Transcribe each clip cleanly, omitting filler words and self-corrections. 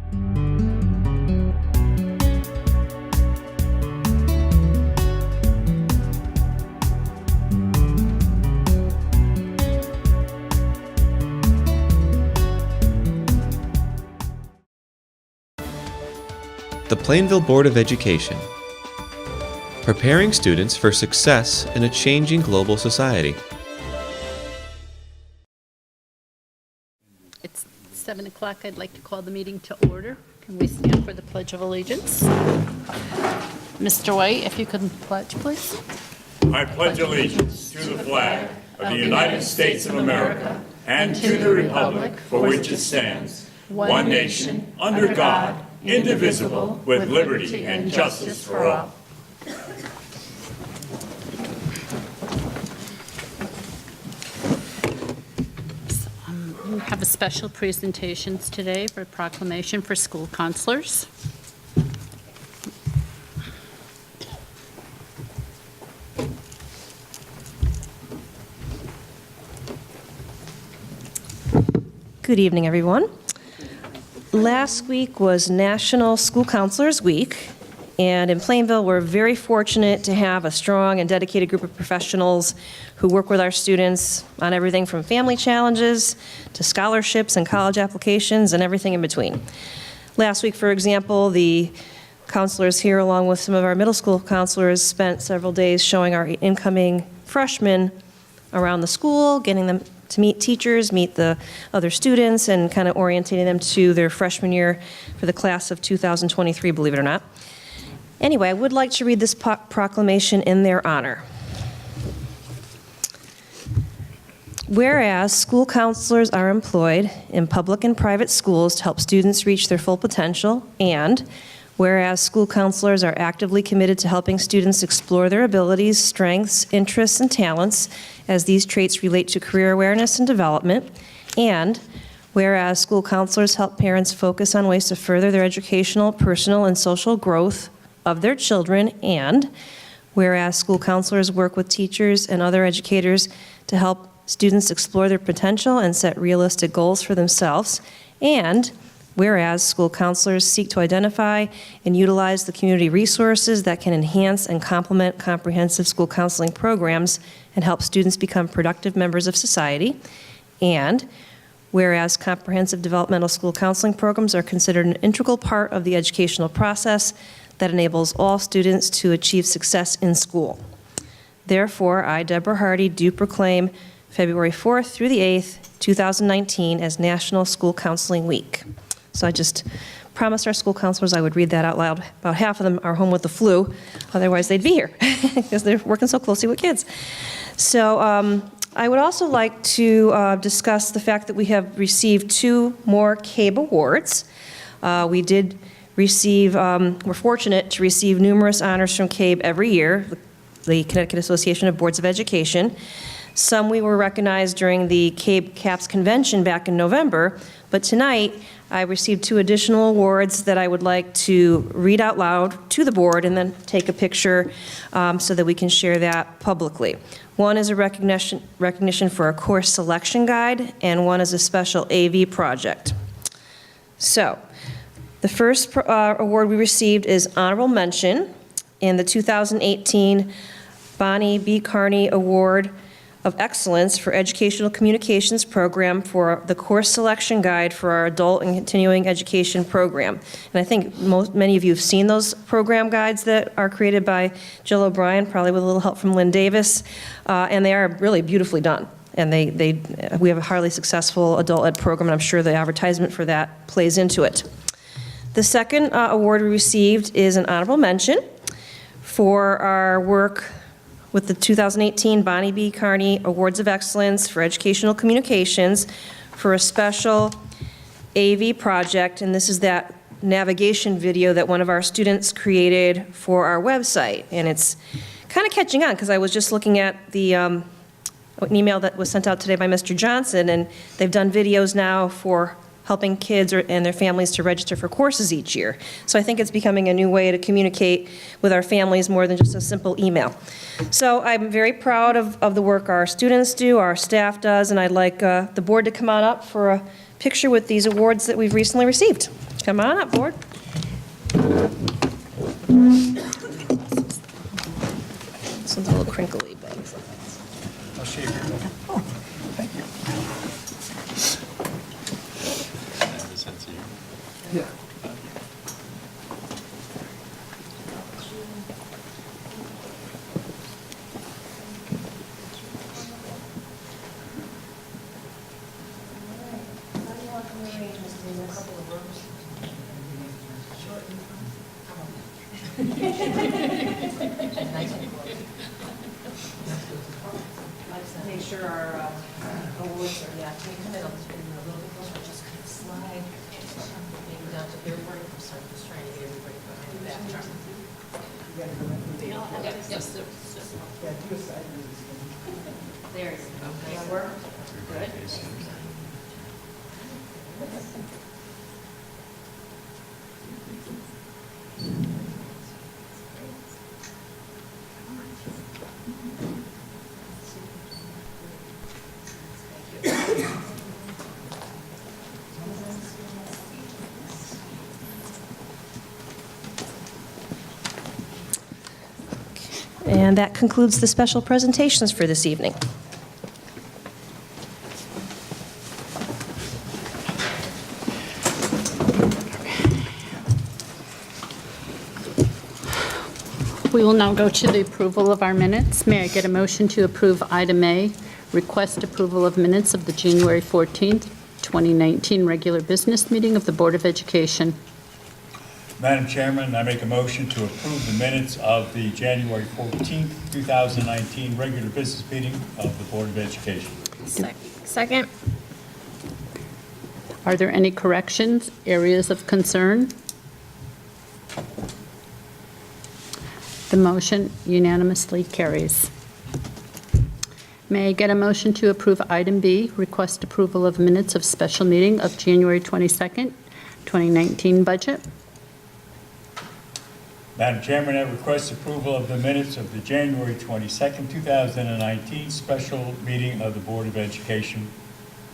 The Plainville Board of Education, preparing students for success in a changing global society. It's 7 o'clock. I'd like to call the meeting to order. Can we stand for the Pledge of Allegiance? Mr. White, if you could pledge, please. I pledge allegiance to the flag of the United States of America and to the republic for which it stands, one nation, under God, indivisible, with liberty and justice for all. We have a special presentations today for a proclamation for school counselors. Good evening, everyone. Last week was National School Counselors Week, and in Plainville, we're very fortunate to have a strong and dedicated group of professionals who work with our students on everything from family challenges to scholarships and college applications and everything in between. Last week, for example, the counselors here, along with some of our middle school counselors, spent several days showing our incoming freshmen around the school, getting them to meet teachers, meet the other students, and kind of orientating them to their freshman year for the class of 2023, believe it or not. Anyway, I would like to read this proclamation in their honor. Whereas school counselors are employed in public and private schools to help students reach their full potential, and whereas school counselors are actively committed to helping students explore their abilities, strengths, interests, and talents as these traits relate to career awareness and development, and whereas school counselors help parents focus on ways to further their educational, personal, and social growth of their children, and whereas school counselors work with teachers and other educators to help students explore their potential and set realistic goals for themselves, and whereas school counselors seek to identify and utilize the community resources that can enhance and complement comprehensive school counseling programs and help students become productive members of society, and whereas comprehensive developmental school counseling programs are considered an integral part of the educational process that enables all students to achieve success in school. Therefore, I, Deborah Hardy, do proclaim February 4th through the 8th, 2019 as National School Counseling Week. So I just promised our school counselors I would read that out loud. About half of them are home with the flu, otherwise they'd be here because they're working so closely with kids. So I would also like to discuss the fact that we have received 2 more CABE awards. We did receive, we're fortunate to receive numerous honors from CABE every year, the Connecticut Association of Boards of Education. Some we were recognized during the CABE CAPS convention back in November, but tonight I received 2 additional awards that I would like to read out loud to the board and then take a picture so that we can share that publicly. One is a recognition for a course selection guide, and one is a special AV project. So, the first award we received is honorable mention in the 2018 Bonnie B. Carney Award of Excellence for Educational Communications Program for the course selection guide for our adult and continuing education program. And I think many of you have seen those program guides that are created by Jill O'Brien, probably with a little help from Lynn Davis, and they are really beautifully done. And we have a highly successful adult ed program, and I'm sure the advertisement for that plays into it. The second award we received is an honorable mention for our work with the 2018 Bonnie B. Carney Awards of Excellence for Educational Communications for a special AV project, and this is that navigation video that one of our students created for our website. And it's kind of catching on because I was just looking at the an email that was sent out today by Mr. Johnson, and they've done videos now for helping kids and their families to register for courses each year. So I think it's becoming a new way to communicate with our families more than just a simple email. So I'm very proud of the work our students do, our staff does, and I'd like the board to come on up for a picture with these awards that we've recently received. Come on up, board. This one's a little crinkly, but. I'll shave your Oh, thank you. Have a sense of humor. Yeah. Make sure our awards are, yeah, can you come in a little bit closer, just kind of slide, maybe down to their break, sorry, just trying to get everybody behind the back. Yes, sir. There you go. Nice work. Good. And that concludes the special presentations for this evening. We will now go to the approval of our minutes. May I get a motion to approve item A, request approval of minutes of the January 14th, 2019 regular business meeting of the Board of Education? Madam Chairman, I make a motion to approve the minutes of the January 14th, 2019 regular business meeting of the Board of Education. Second. Are there any corrections, areas of concern? The motion unanimously carries. May I get a motion to approve item B, request approval of minutes of special meeting of January 22nd, 2019 budget? Madam Chairman, I request approval of the minutes of the January 22nd, 2019 special meeting of the Board of Education,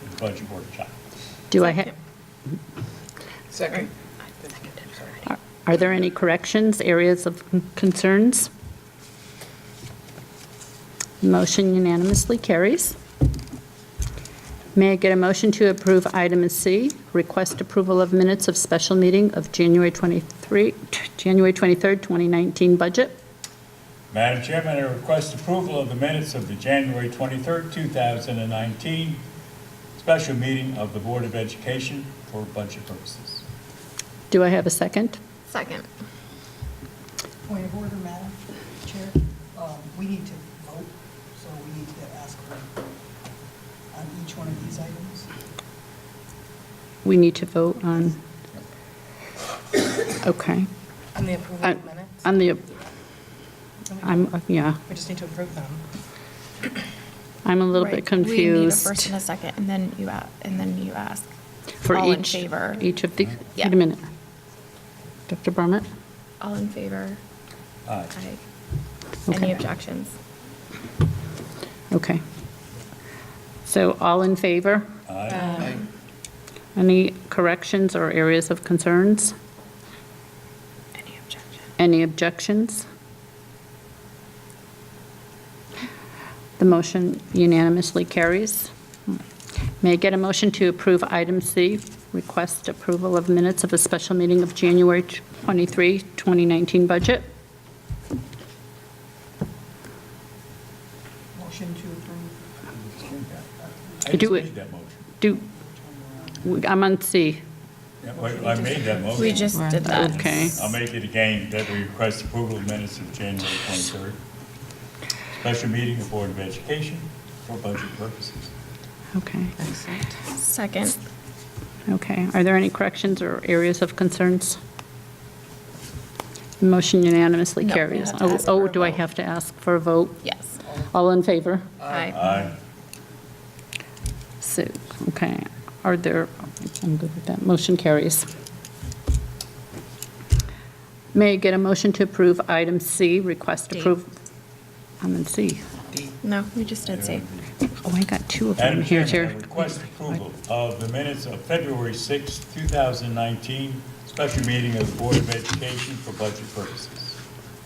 the budget workshop. Do I have, Second. are there any corrections, areas of concerns? Motion unanimously carries. May I get a motion to approve item C, request approval of minutes of special meeting of January 23rd, 2019 budget? Madam Chairman, I request approval of the minutes of the January 23rd, 2019 special meeting of the Board of Education for budget purposes. Do I have a second? Second. Point of order, Madam Chair. We need to vote, so we need to ask for on each one of these items. We need to vote on, okay. On the approval of minutes? On the, yeah, We just need to approve them. I'm a little Right. bit confused. We need a first and a second, and then you ask. For all in each, favor. each of the, Yeah. wait a minute. Dr. Barnett? All in favor? Aye. Aye. Okay. Any objections? Okay. So all in favor? Aye. Any corrections or areas of concerns? Any objections? Any objections? The motion unanimously carries. May I get a motion to approve item C, request approval of minutes of a special meeting of January 23, 2019 budget? Motion to approve. I Do just it. made that motion. I'm on C. Yeah, wait, I made that motion. We just did that. Okay. I'll make it again, that we request approval of minutes of January 23rd. Special meeting of Board of Education for budget purposes. Okay. Second. Okay. Are there any corrections or areas of concerns? The motion unanimously No, we carries. have to ask for a Do I vote. have to ask for a vote? Yes. All in favor? Aye. Aye. So, okay. Are there, I'm good with that. Motion carries. May I get a motion to approve item C, request D. approve? I'm in C. No, we just did C. Oh, I got two of them Madam here, Chairman, I Chair. request approval of the minutes of February 6th, 2019 special meeting of the Board of Education for budget purposes.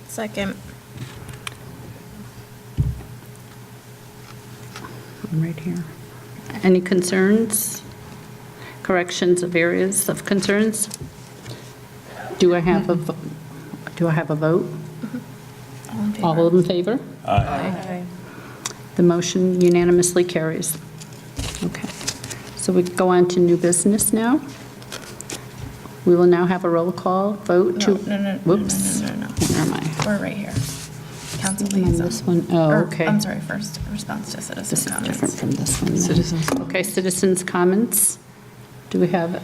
Second. I'm right here. Any concerns? Corrections of areas of concerns? Do I have a vote? All in favor? All in favor? Aye. The motion unanimously carries. Okay. So we go on to new business now. We will now have a roll call vote to... No. Whoops. No. Where am I? We're right here. Council I'm on liaison. this one. Oh, Or, okay. I'm sorry, first, response to citizen This is comments. different from this one. Citizens. Okay, citizens' comments. Do we have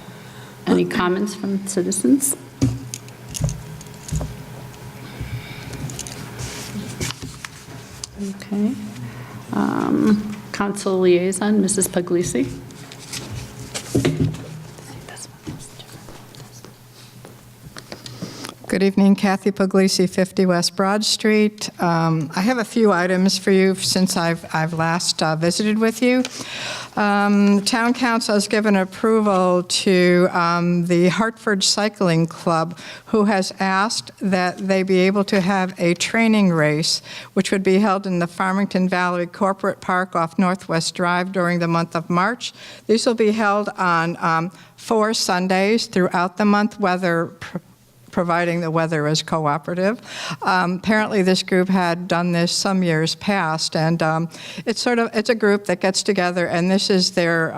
any comments from citizens? Okay. Council liaison, Mrs. Puglisi. Good evening, Kathy Puglisi, 50 West Broad Street. I have a few items for you since I've last visited with you. Town Council has given approval to the Hartford Cycling Club, who has asked that they be able to have a training race, which would be held in the Farmington Valley Corporate Park off Northwest Drive during the month of March. These will be held on 4 Sundays throughout the month, providing the weather is cooperative. Apparently this group had done this some years past, and it's a group that gets together, and this is their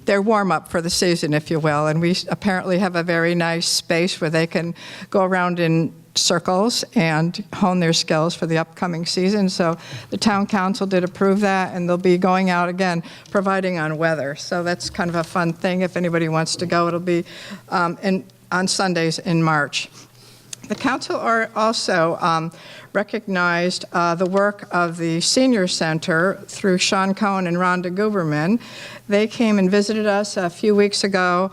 warm-up for the season, if you will, and we apparently have a very nice space where they can go around in circles and hone their skills for the upcoming season. So the town council did approve that, and they'll be going out again, providing on weather. So that's kind of a fun thing. If anybody wants to go, it'll be on Sundays in March. The council also recognized the work of the Senior Center through Sean Cohen and Rhonda Guberman. They came and visited us a few weeks ago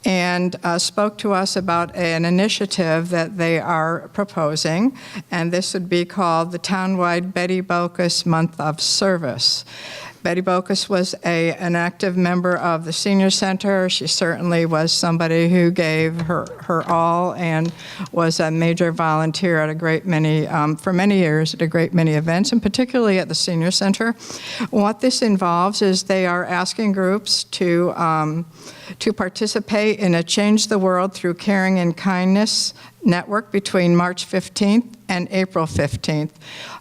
and spoke to us about an initiative that they are proposing, and this would be called the Townwide Betty Bocas Month of Service. Betty Bocas was an active member of the Senior Center. She certainly was somebody who gave her all and was a major volunteer at for many years at a great many events, and particularly at the Senior Center. What this involves is they are asking groups to participate in a Change the World Through Caring and Kindness network between March 15th and April 15th.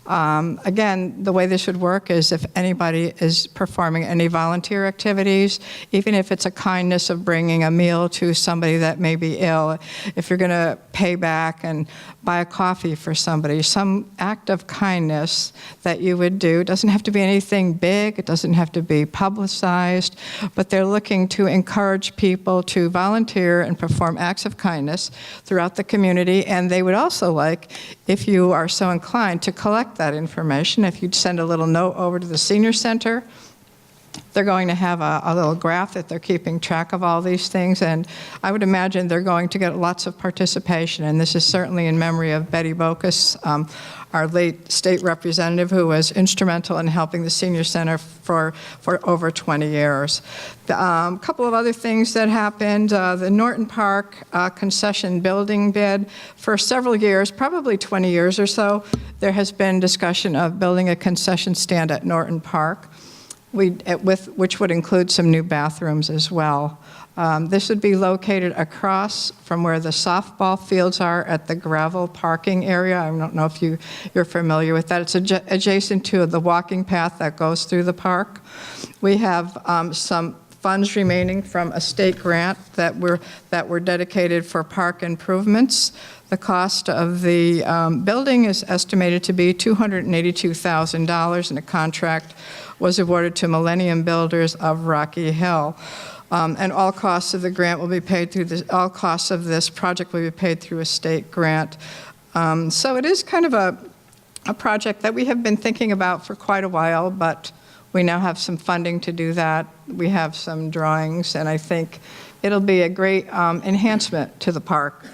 Again, the way this would work is if anybody is performing any volunteer activities, even if it's a kindness of bringing a meal to somebody that may be ill, if you're going to pay back and buy a coffee for somebody, some act of kindness that you would do. It doesn't have to be anything big, it doesn't have to be publicized, but they're looking to encourage people to volunteer and perform acts of kindness throughout the community, and they would also like, if you are so inclined, to collect that information. If you'd send a little note over to the Senior Center, they're going to have a little graph that they're keeping track of all these things, and I would imagine they're going to get lots of participation, and this is certainly in memory of Betty Bocas, our late state representative who was instrumental in helping the Senior Center for over 20 years. A couple of other things that happened, the Norton Park concession building bid, for several years, probably 20 years or so, there has been discussion of building a concession stand at Norton Park, which would include some new bathrooms as well. This would be located across from where the softball fields are at the gravel parking area. I don't know if you're familiar with that. It's adjacent to the walking path that goes through the park. We have some funds remaining from a state grant that were dedicated for park improvements. The cost of the building is estimated to be $282,000, and a contract was awarded to Millennium Builders of Rocky Hill. And all costs of the grant will be paid through all costs of this project will be paid through a state grant. So it is kind of a project that we have been thinking about for quite a while, but we now have some funding to do that. We have some drawings, and I think it'll be a great enhancement to the park.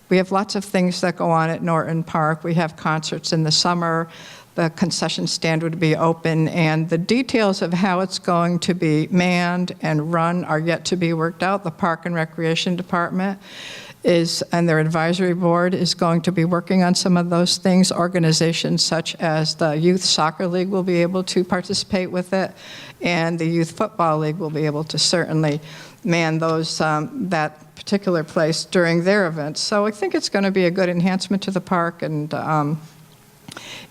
We have lots of things that go on at Norton Park. We have concerts in the summer. the concession stand would be open, and the details of how it's going to be manned and run are yet to be worked out. The Park and Recreation Department and their advisory board is going to be working on some of those things. Organizations such as the Youth Soccer League will be able to participate with it, and the Youth Football League will be able to certainly man that particular place during their events. So I think it's going to be a good enhancement to the park, and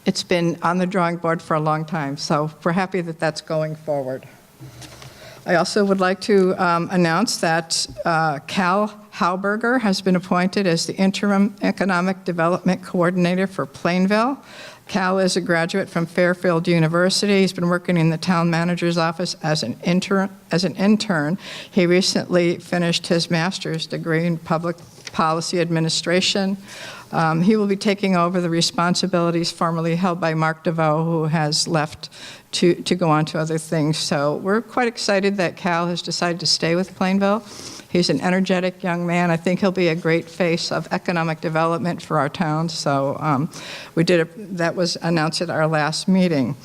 it's been on the drawing board for a long time, so we're happy that that's going forward. I also would like to announce that Cal Hauberger has been appointed as the Interim Economic Development Coordinator for Plainville. Cal is a graduate from Fairfield University. He's been working in the town manager's office as an intern. He recently finished his master's degree in public policy administration. He will be taking over the responsibilities formerly held by Mark DeVoe, who has left to go on to other things. So we're quite excited that Cal has decided to stay with Plainville. He's an energetic young man. I think he'll be a great face of economic development for our town. So that was announced at our last meeting.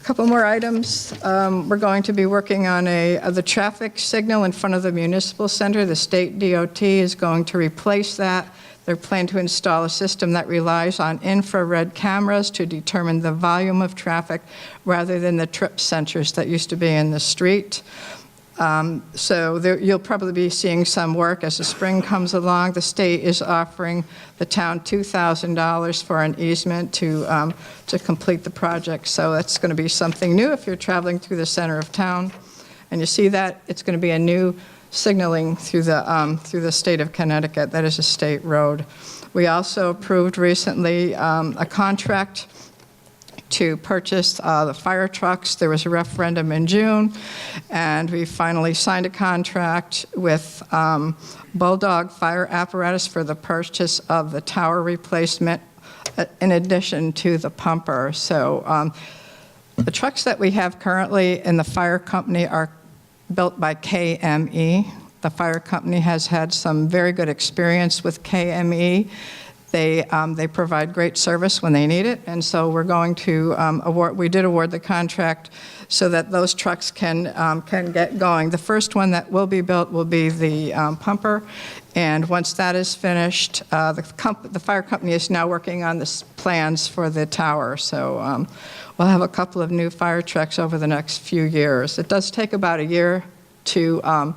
A couple more items. We're going to be working on the traffic signal in front of the municipal center. The state DOT is going to replace that. They're planning to install a system that relies on infrared cameras to determine the volume of traffic rather than the trip sensors that used to be in the street. You'll probably be seeing some work as the spring comes along. The state is offering the town $2,000 for an easement to complete the project. So that's going to be something new if you're traveling through the center of town. And you see that it's going to be a new signaling through the state of Connecticut. That is a state road. We also approved recently a contract to purchase the fire trucks. There was a referendum in June, and we finally signed a contract with Bulldog Fire Apparatus for the purchase of the tower replacement in addition to the pumper. So the trucks that we have currently in the fire company are built by KME. The fire company has had some very good experience with KME. They provide great service when they need it, and so we're going to award the contract so that those trucks can get going. The first one that will be built will be the pumper, and once that is finished, the fire company is now working on the plans for the tower. So we'll have a couple of new fire trucks over the next few years. It does take about a year to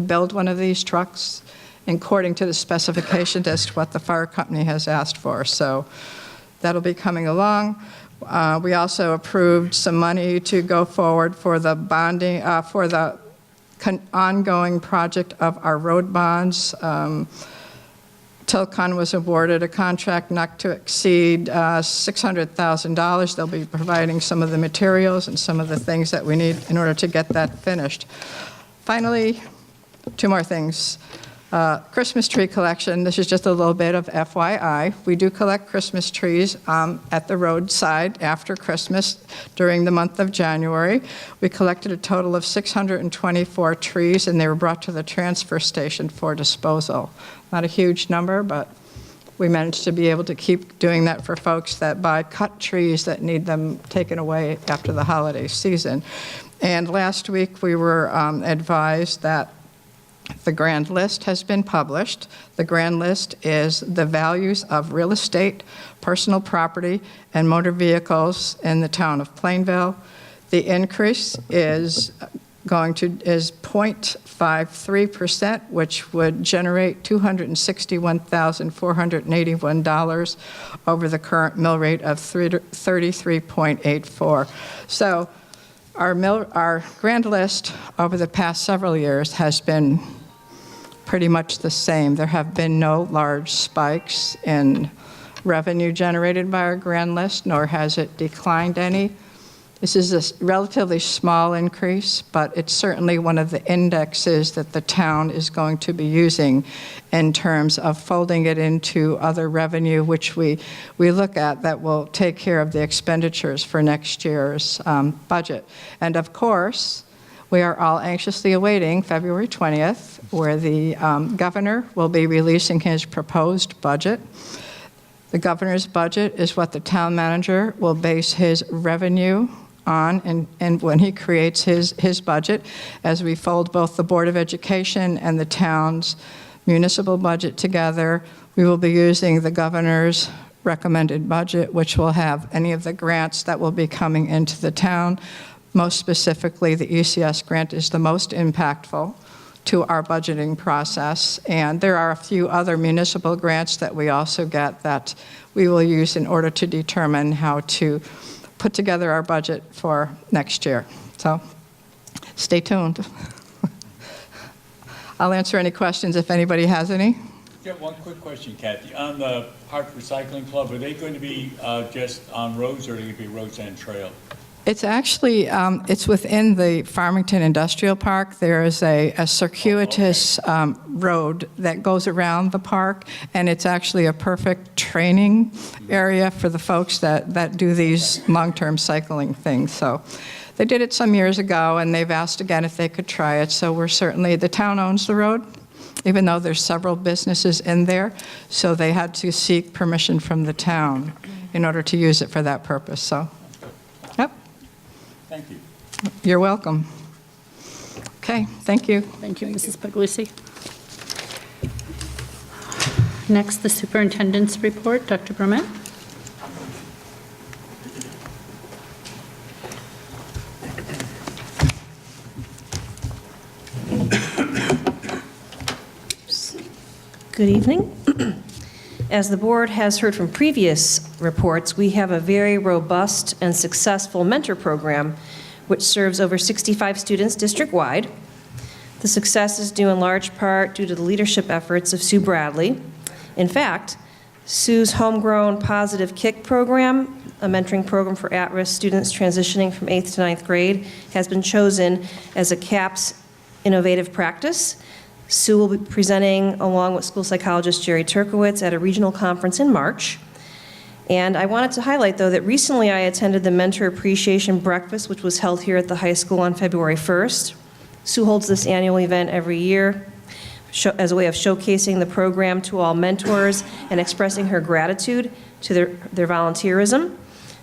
build one of these trucks, according to the specifications as to what the fire company has asked for. So that'll be coming along. We also approved some money to go forward for the bonding, for the ongoing project of our road bonds. Tilcon was awarded a contract not to exceed $600,000. They'll be providing some of the materials and some of the things that we need in order to get that finished. Finally, two more things. Christmas tree collection. This is just a little bit of FYI. We do collect Christmas trees at the roadside after Christmas during the month of January. We collected a total of 624 trees, and they were brought to the transfer station for disposal. Not a huge number, but we managed to be able to keep doing that for folks that buy cut trees that need them taken away after the holiday season. And last week we were advised that the grand list has been published. The grand list is the values of real estate, personal property, and motor vehicles in the town of Plainville. The increase is 0.53%, which would generate $261,481 over the current mill rate of 33.84. So our grand list over the past several years has been pretty much the same. There have been no large spikes in revenue generated by our grand list, nor has it declined any. This is a relatively small increase, but it's certainly one of the indexes that the town is going to be using in terms of folding it into other revenue, which we look at that will take care of the expenditures for next year's budget. And of course, we are all anxiously awaiting February 20th, where the governor will be releasing his proposed budget. The governor's budget is what the town manager will base his revenue on and when he creates his budget. As we fold both the Board of Education and the town's municipal budget together, we will be using the governor's recommended budget, which will have any of the grants that will be coming into the town. Most specifically, the ECS grant is the most impactful to our budgeting process. And there are a few other municipal grants that we also get that we will use in order to determine how to put together our budget for next year. So stay tuned. I'll answer any questions if anybody has any. Got one quick question, Kathy. On the Park Recycling Club, are they going to be just on roads, or are they going to be roads and trail? It's actually, it's within the Farmington Industrial Park. There is a circuitous road that goes around the park, and it's actually a perfect training area for the folks that do these long-term cycling things. So they did it some years ago, and they've asked again if they could try it. So we're certainly, the town owns the road, even though there's several businesses in there. So they had to seek permission from the town in order to use it for that purpose. So, yep. Thank you. You're welcome. Okay, thank you. Thank you, Mrs. Puglisi. Next, the superintendent's report. Dr. Brummett. Good evening. As the board has heard from previous reports, we have a very robust and successful mentor program which serves over 65 students district-wide. The success is due in large part due to the leadership efforts of Sue Bradley. In fact, Sue's homegrown Positive Kick program, a mentoring program for at-risk students transitioning from 8th to 9th grade, has been chosen as a CAPS innovative practice. Sue will be presenting along with school psychologist Jerry Turkowitz at a regional conference in March. And I wanted to highlight, though, that recently I attended the Mentor Appreciation Breakfast, which was held here at the high school on February 1st. Sue holds this annual event every year as a way of showcasing the program to all mentors and expressing her gratitude to their volunteerism.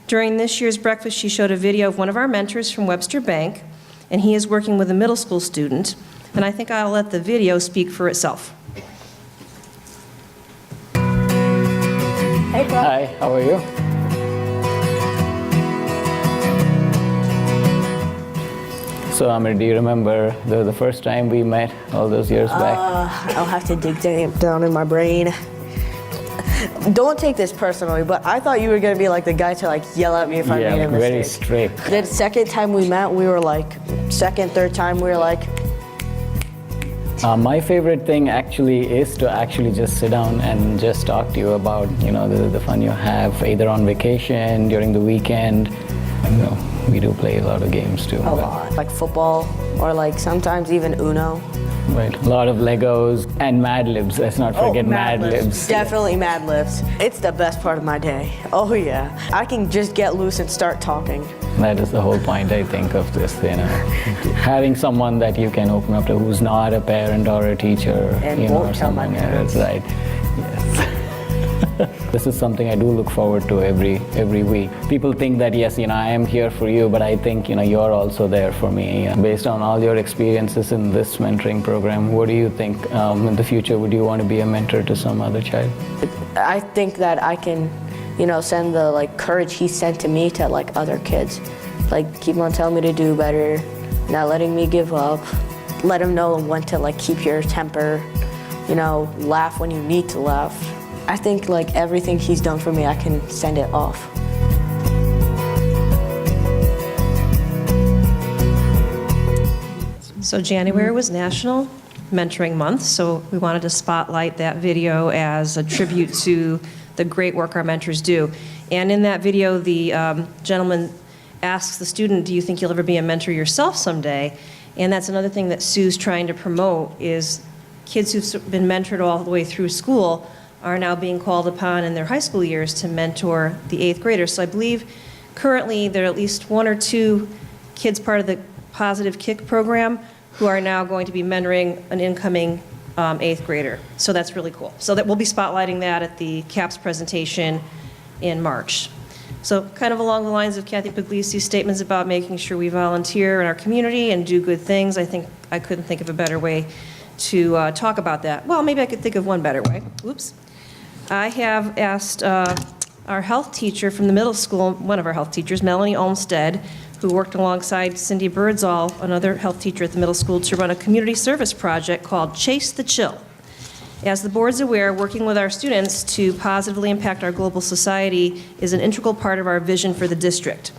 During this year's breakfast, she showed a video of one of our mentors from Webster Bank, and he is working with a middle school student. And I think I'll let the video speak for itself. Hey, bro. Hi, how are you? So, Amir, do you remember the first time we met all those years back? I'll have to dig down in my brain. Don't take this personally, but I thought you were gonna be like the guy to like yell at me if I made a mistake. Very strict. The second time we met, we were like, third time, we were like. My favorite thing actually is to actually just sit down and just talk to you about, the fun you have, either on vacation, during the weekend. We do play a lot of games too. A lot. Like football, or like sometimes even Uno. Right, a lot of Legos and Mad Libs. Let's not forget Mad Libs. Definitely Mad Libs. It's the best part of my day. Oh yeah, I can just get loose and start talking. That is the whole point, I think, of this, having someone that you can open up to who's not a parent or a teacher, and or someone else, right? Yes. This is something I do look forward to every week. People think that, yes, I am here for you, but I think, you're also there for me. Based on all your experiences in this mentoring program, what do you think in the future? Would you want to be a mentor to some other child? I think that I can, send the courage he sent to me to other kids. Keep on telling me to do better, not letting me give up. Let him know when to keep your temper, laugh when you need to laugh. I think everything he's done for me, I can send it off. So January was National Mentoring Month, so we wanted to spotlight that video as a tribute to the great work our mentors do. And in that video, the gentleman asks the student, do you think you'll ever be a mentor yourself someday? And that's another thing that Sue's trying to promote is kids who've been mentored all the way through school are now being called upon in their high school years to mentor the 8th graders. So I believe currently there are at least 1 or 2 kids part of the Positive Kick program who are now going to be mentoring an incoming eighth grader. So that's really cool. So that we'll be spotlighting that at the CAPS presentation in March. So kind of along the lines of Kathy Puglisi's statements about making sure we volunteer in our community and do good things, I think I couldn't think of a better way to talk about that. Well, maybe I could think of one better way. Oops. I have asked our health teacher from the middle school, one of our health teachers, Melanie Olmstead, who worked alongside Cindy Birdsall, another health teacher at the middle school, to run a community service project called Chase the Chill. As the board's aware, working with our students to positively impact our global society is an integral part of our vision for the district.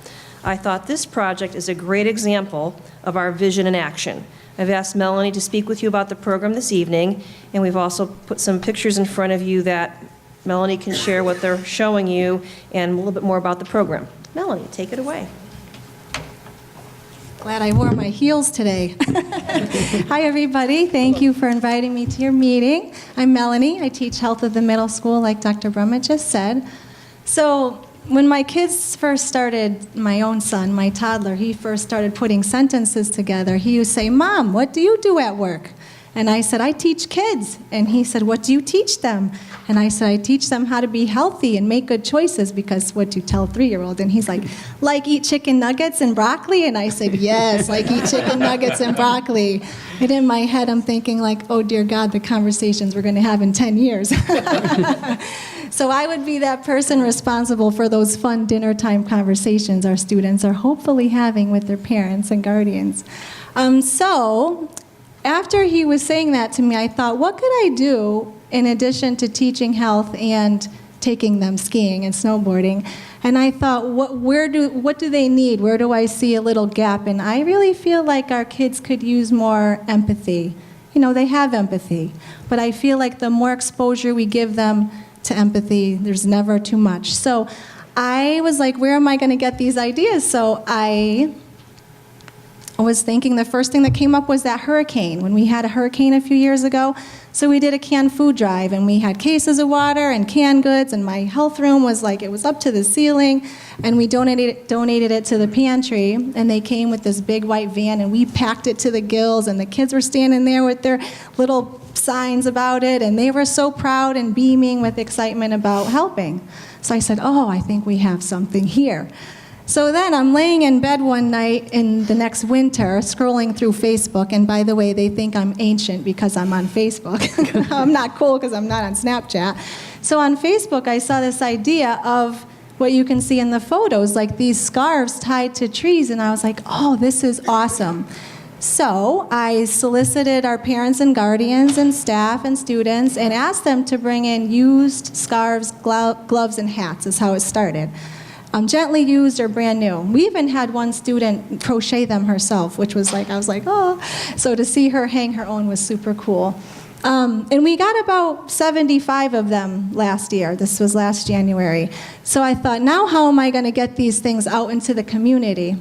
I thought this project is a great example of our vision in action. I've asked Melanie to speak with you about the program this evening, and we've also put some pictures in front of you that Melanie can share what they're showing you and a little bit more about the program. Melanie, take it away. Glad I wore my heels today. Hi, everybody. Thank you for inviting me to your meeting. I'm Melanie. I teach health at the middle school, like Dr. Brumma just said. So when my kids first started, my own son, my toddler, he first started putting sentences together. He would say, "Mom, what do you do at work?" And I said, "I teach kids." And he said, "What do you teach them?" And I said, "I teach them how to be healthy and make good choices," because what do you tell a 3-year-old? And he's like eat chicken nuggets and broccoli? And I said, "Yes, like eat chicken nuggets and broccoli." And in my head, I'm thinking like, oh dear God, the conversations we're going to have in 10 years. So I would be that person responsible for those fun dinner time conversations our students are hopefully having with their parents and guardians. So after he was saying that to me, I thought, what could I do in addition to teaching health and taking them skiing and snowboarding? And I thought, what do they need? Where do I see a little gap? And I really feel like our kids could use more empathy. You know, they have empathy, but I feel like the more exposure we give them to empathy, there's never too much. So I was like, where am I going to get these ideas? So I was thinking the first thing that came up was that hurricane, when we had a hurricane a few years ago. So we did a canned food drive, and we had cases of water and canned goods, and my health room was like, it was up to the ceiling, and we donated it to the pantry, and they came with this big white van, and we packed it to the gills, and the kids were standing there with their little signs about it, and they were so proud and beaming with excitement about helping. So I said, oh, I think we have something here. So then I'm laying in bed one night in the next winter, scrolling through Facebook, and by the way, they think I'm ancient because I'm on Facebook. I'm not cool because I'm not on Snapchat. So on Facebook, I saw this idea of what you can see in the photos, like these scarves tied to trees, and I was like, oh, this is awesome. So I solicited our parents and guardians and staff and students and asked them to bring in used scarves, gloves, and hats is how it started. Gently used or brand new. We even had one student crochet them herself, which was like, I was like, oh. So to see her hang her own was super cool. And we got about 75 of them last year. This was last January. So I thought, now how am I going to get these things out into the community?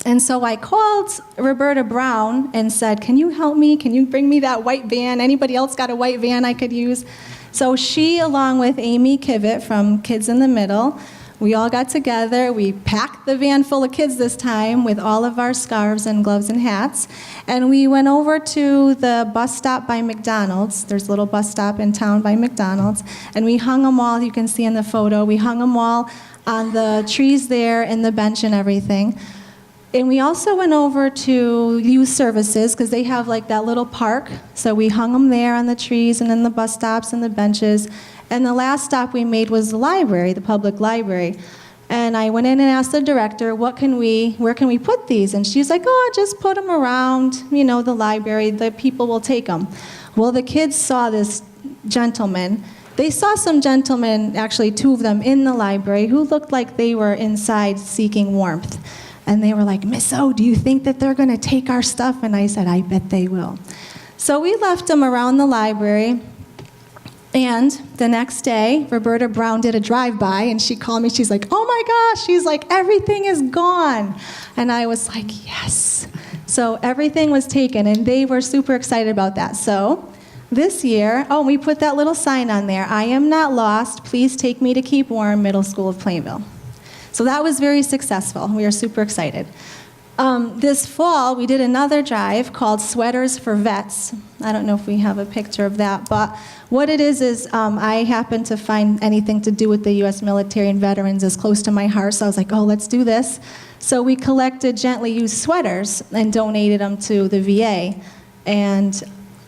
And so I called Roberta Brown and said, can you help me? Can you bring me that white van? Anybody else got a white van I could use? So she, along with Amy Kivett from Kids in the Middle, we all got together. We packed the van full of kids this time with all of our scarves and gloves and hats. And we went over to the bus stop by McDonald's. There's a little bus stop in town by McDonald's. And we hung them all, you can see in the photo, we hung them all on the trees there and the bench and everything. And we also went over to youth services because they have like that little park. So we hung them there on the trees and in the bus stops and the benches. And the last stop we made was the library, the public library. And I went in and asked the director, where can we put these? And she's like, oh, just put them around, you know, the library, the people will take them. Well, the kids saw this gentleman. They saw some gentlemen, actually 2 of them in the library, who looked like they were inside seeking warmth. And they were like, Miss O, do you think that they're gonna take our stuff? And I said, I bet they will. So we left them around the library. And the next day, Roberta Brown did a drive-by, and she called me. She's like, oh my gosh. She's like, everything is gone. And I was like, yes. So everything was taken, and they were super excited about that. So this year, oh, we put that little sign on there. I am not lost. Please take me to Keep Warm, Middle School of Plainville. So that was very successful. We are super excited. This fall, we did another drive called Sweaters for Vets. I don't know if we have a picture of that, but what it is I happen to find anything to do with the U.S. military and veterans is close to my heart, so I was like, oh, let's do this. So we collected gently used sweaters and donated them to the VA. And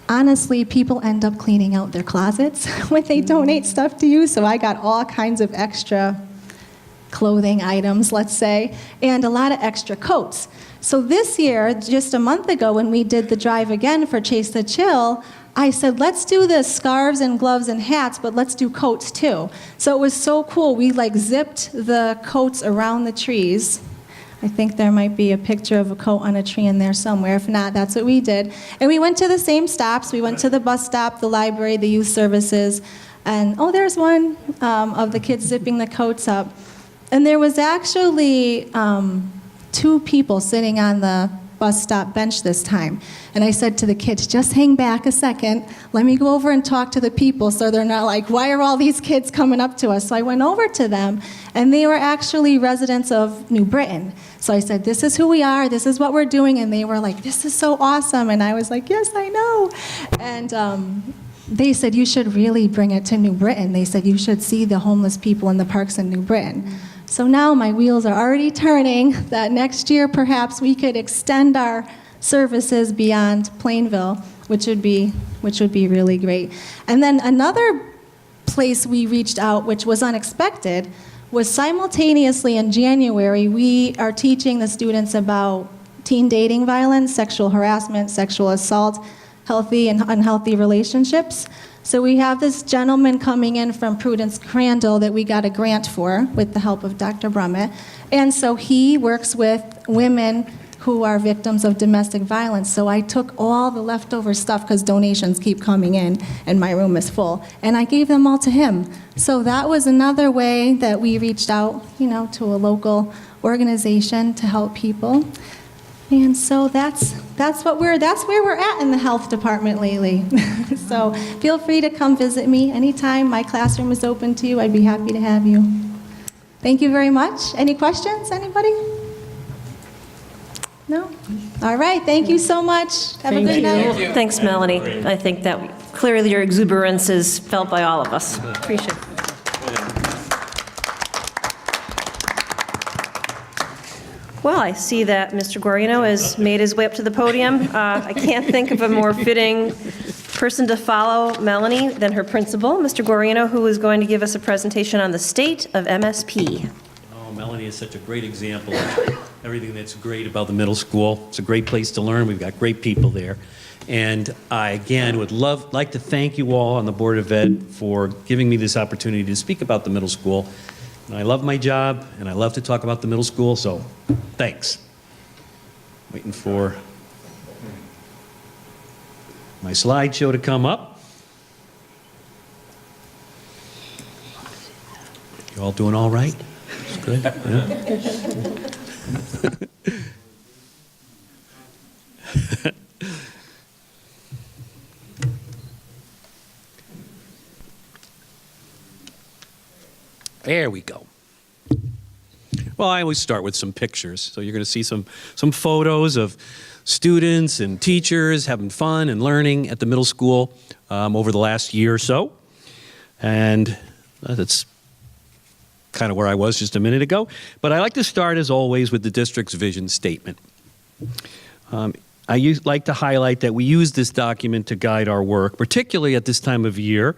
honestly, people end up cleaning out their closets when they donate stuff to you, so I got all kinds of extra clothing items, let's say, and a lot of extra coats. So this year, just a month ago, when we did the drive again for Chase the Chill, I said, let's do the scarves and gloves and hats, but let's do coats too. So it was so cool. We like zipped the coats around the trees. I think there might be a picture of a coat on a tree in there somewhere. If not, that's what we did. And we went to the same stops. We went to the bus stop, the library, the youth services, and oh, there's one of the kids zipping the coats up. And there was actually 2 people sitting on the bus stop bench this time. And I said to the kids, just hang back a second. Let me go over and talk to the people so they're not like, why are all these kids coming up to us? So I went over to them, and they were actually residents of New Britain. So I said, this is who we are, this is what we're doing. And they were like, this is so awesome. And I was like, yes, I know. And they said, you should really bring it to New Britain. They said, you should see the homeless people in the parks in New Britain. So now my wheels are already turning that next year perhaps we could extend our services beyond Plainville, which would be really great. And then another place we reached out, which was unexpected, was simultaneously in January, we are teaching the students about teen dating violence, sexual harassment, sexual assault, healthy and unhealthy relationships. So we have this gentleman coming in from Prudence Crandall that we got a grant for with the help of Dr. Brummett. And so he works with women who are victims of domestic violence. So I took all the leftover stuff because donations keep coming in and my room is full. And I gave them all to him. So that was another way that we reached out, to a local organization to help people. And so that's where we're at in the health department lately. So feel free to come visit me anytime. My classroom is open to you. I'd be happy to have you. Thank you very much. Any questions, anybody? No? All right, thank you so much. Have a good night. Thanks, Melanie. I think that clearly your exuberance is felt by all of us. Appreciate it. Well, I see that Mr. Guarino has made his way up to the podium. I can't think of a more fitting person to follow Melanie than her principal, Mr. Guarino, who is going to give us a presentation on the state of MSP. Oh, Melanie is such a great example of everything that's great about the middle school. It's a great place to learn. We've got great people there. And I, again, would like to thank you all on the Board of Ed for giving me this opportunity to speak about the middle school. And I love my job, and I love to talk about the middle school, so thanks. Waiting for my slideshow to come up. You all doing all right? It's good? Yeah? There we go. Well, I always start with some pictures. So you're going to see some photos of students and teachers having fun and learning at the middle school over the last year or so. And that's kind of where I was just a minute ago. But I like to start, as always, with the district's vision statement. I like to highlight that we use this document to guide our work, particularly at this time of year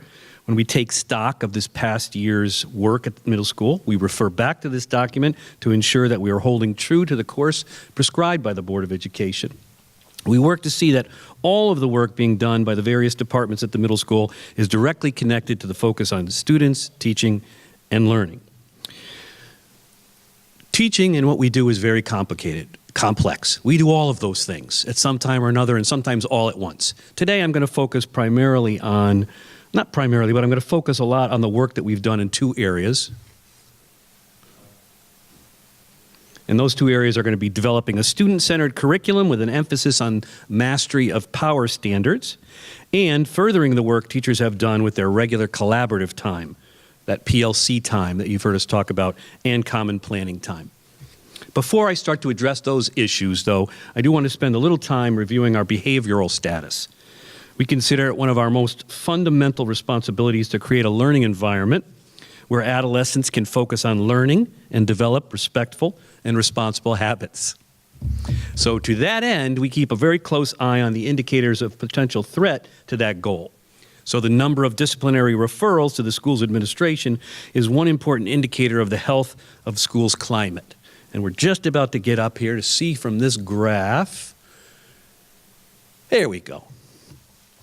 when we take stock of this past year's work at the middle school. We refer back to this document to ensure that we are holding true to the course prescribed by the Board of Education. We work to see that all of the work being done by the various departments at the middle school is directly connected to the focus on students, teaching, and learning. Teaching and what we do is very complex. We do all of those things at some time or another, and sometimes all at once. Today I'm going to focus primarily on, not primarily, but I'm going to focus a lot on the work that we've done in 2 areas. And those 2 areas are going to be developing a student-centered curriculum with an emphasis on mastery of power standards, and furthering the work teachers have done with their regular collaborative time, that PLC time that you've heard us talk about, and common planning time. Before I start to address those issues, though, I do want to spend a little time reviewing our behavioral status. We consider it one of our most fundamental responsibilities to create a learning environment where adolescents can focus on learning and develop respectful and responsible habits. So to that end, we keep a very close eye on the indicators of potential threat to that goal. So the number of disciplinary referrals to the school's administration is one important indicator of the health of school's climate. And we're just about to get up here to see from this graph. There we go.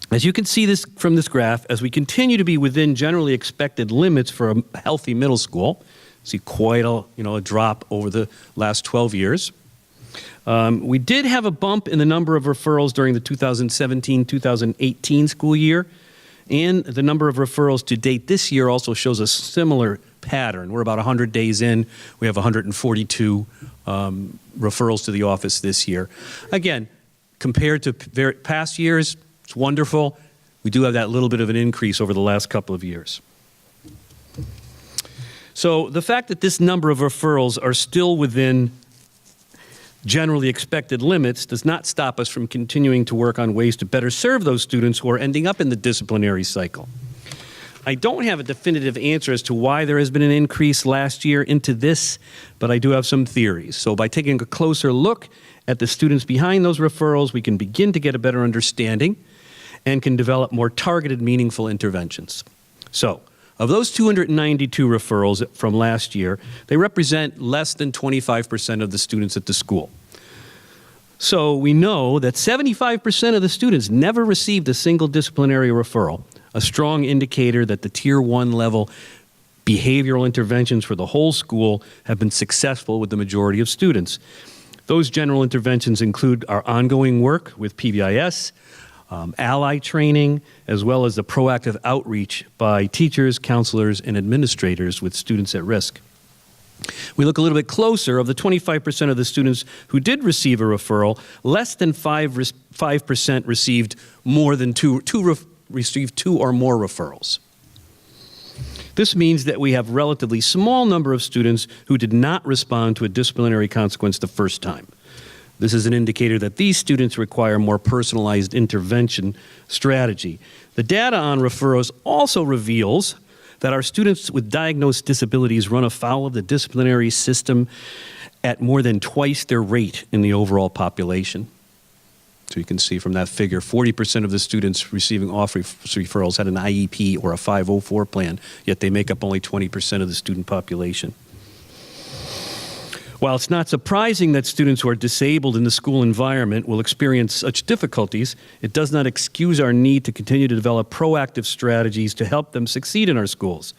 As you can see this from this graph, as we continue to be within generally expected limits for a healthy middle school, see quite a drop over the last 12 years. We did have a bump in the number of referrals during the 2017-2018 school year, and the number of referrals to date this year also shows a similar pattern. We're about 100 days in. We have 142 referrals to the office this year. Again, compared to past years, it's wonderful. We do have that little bit of an increase over the last couple of years. So the fact that this number of referrals are still within generally expected limits does not stop us from continuing to work on ways to better serve those students who are ending up in the disciplinary cycle. I don't have a definitive answer as to why there has been an increase last year into this, but I do have some theories. So by taking a closer look at the students behind those referrals, we can begin to get a better understanding and can develop more targeted, meaningful interventions. So, of those 292 referrals from last year, they represent less than 25% of the students at the school. So we know that 75% of the students never received a single disciplinary referral, a strong indicator that the Tier 1 level behavioral interventions for the whole school have been successful with the majority of students. Those general interventions include our ongoing work with PBIS, ally training, as well as the proactive outreach by teachers, counselors, and administrators with students at risk. We look a little bit closer. Of the 25% of the students who did receive a referral, less than 5% received more than received two or more referrals. This means that we have a relatively small number of students who did not respond to a disciplinary consequence the first time. This is an indicator that these students require more personalized intervention strategy. The data on referrals also reveals that our students with diagnosed disabilities run afoul of the disciplinary system at more than twice their rate in the overall population. So you can see from that figure, 40% of the students receiving referrals had an IEP or a 504 plan, yet they make up only 20% of the student population. While it's not surprising that students who are disabled in the school environment will experience such difficulties, it does not excuse our need to continue to develop proactive strategies to help them succeed in our schools.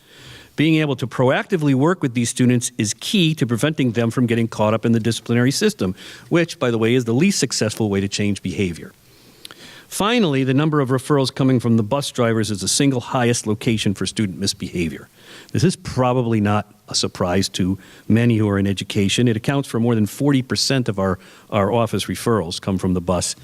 Being able to proactively work with these students is key to preventing them from getting caught up in the disciplinary system, which, by the way, is the least successful way to change behavior. Finally, the number of referrals coming from the bus drivers is the single highest location for student misbehavior. This is probably not a surprise to many who are in education. It accounts for more than 40% of our office referrals come from the bus.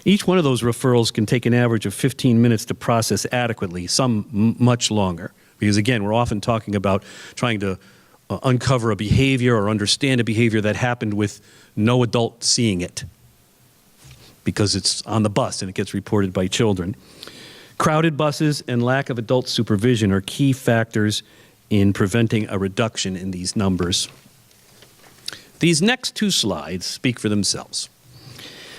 Each one of those referrals can take an average of 15 minutes to process adequately, some much longer. Because again, we're often talking about trying to uncover a behavior or understand a behavior that happened with no adult seeing it, because it's on the bus and it gets reported by children. Crowded buses and lack of adult supervision are key factors in preventing a reduction in these numbers. These next two slides speak for themselves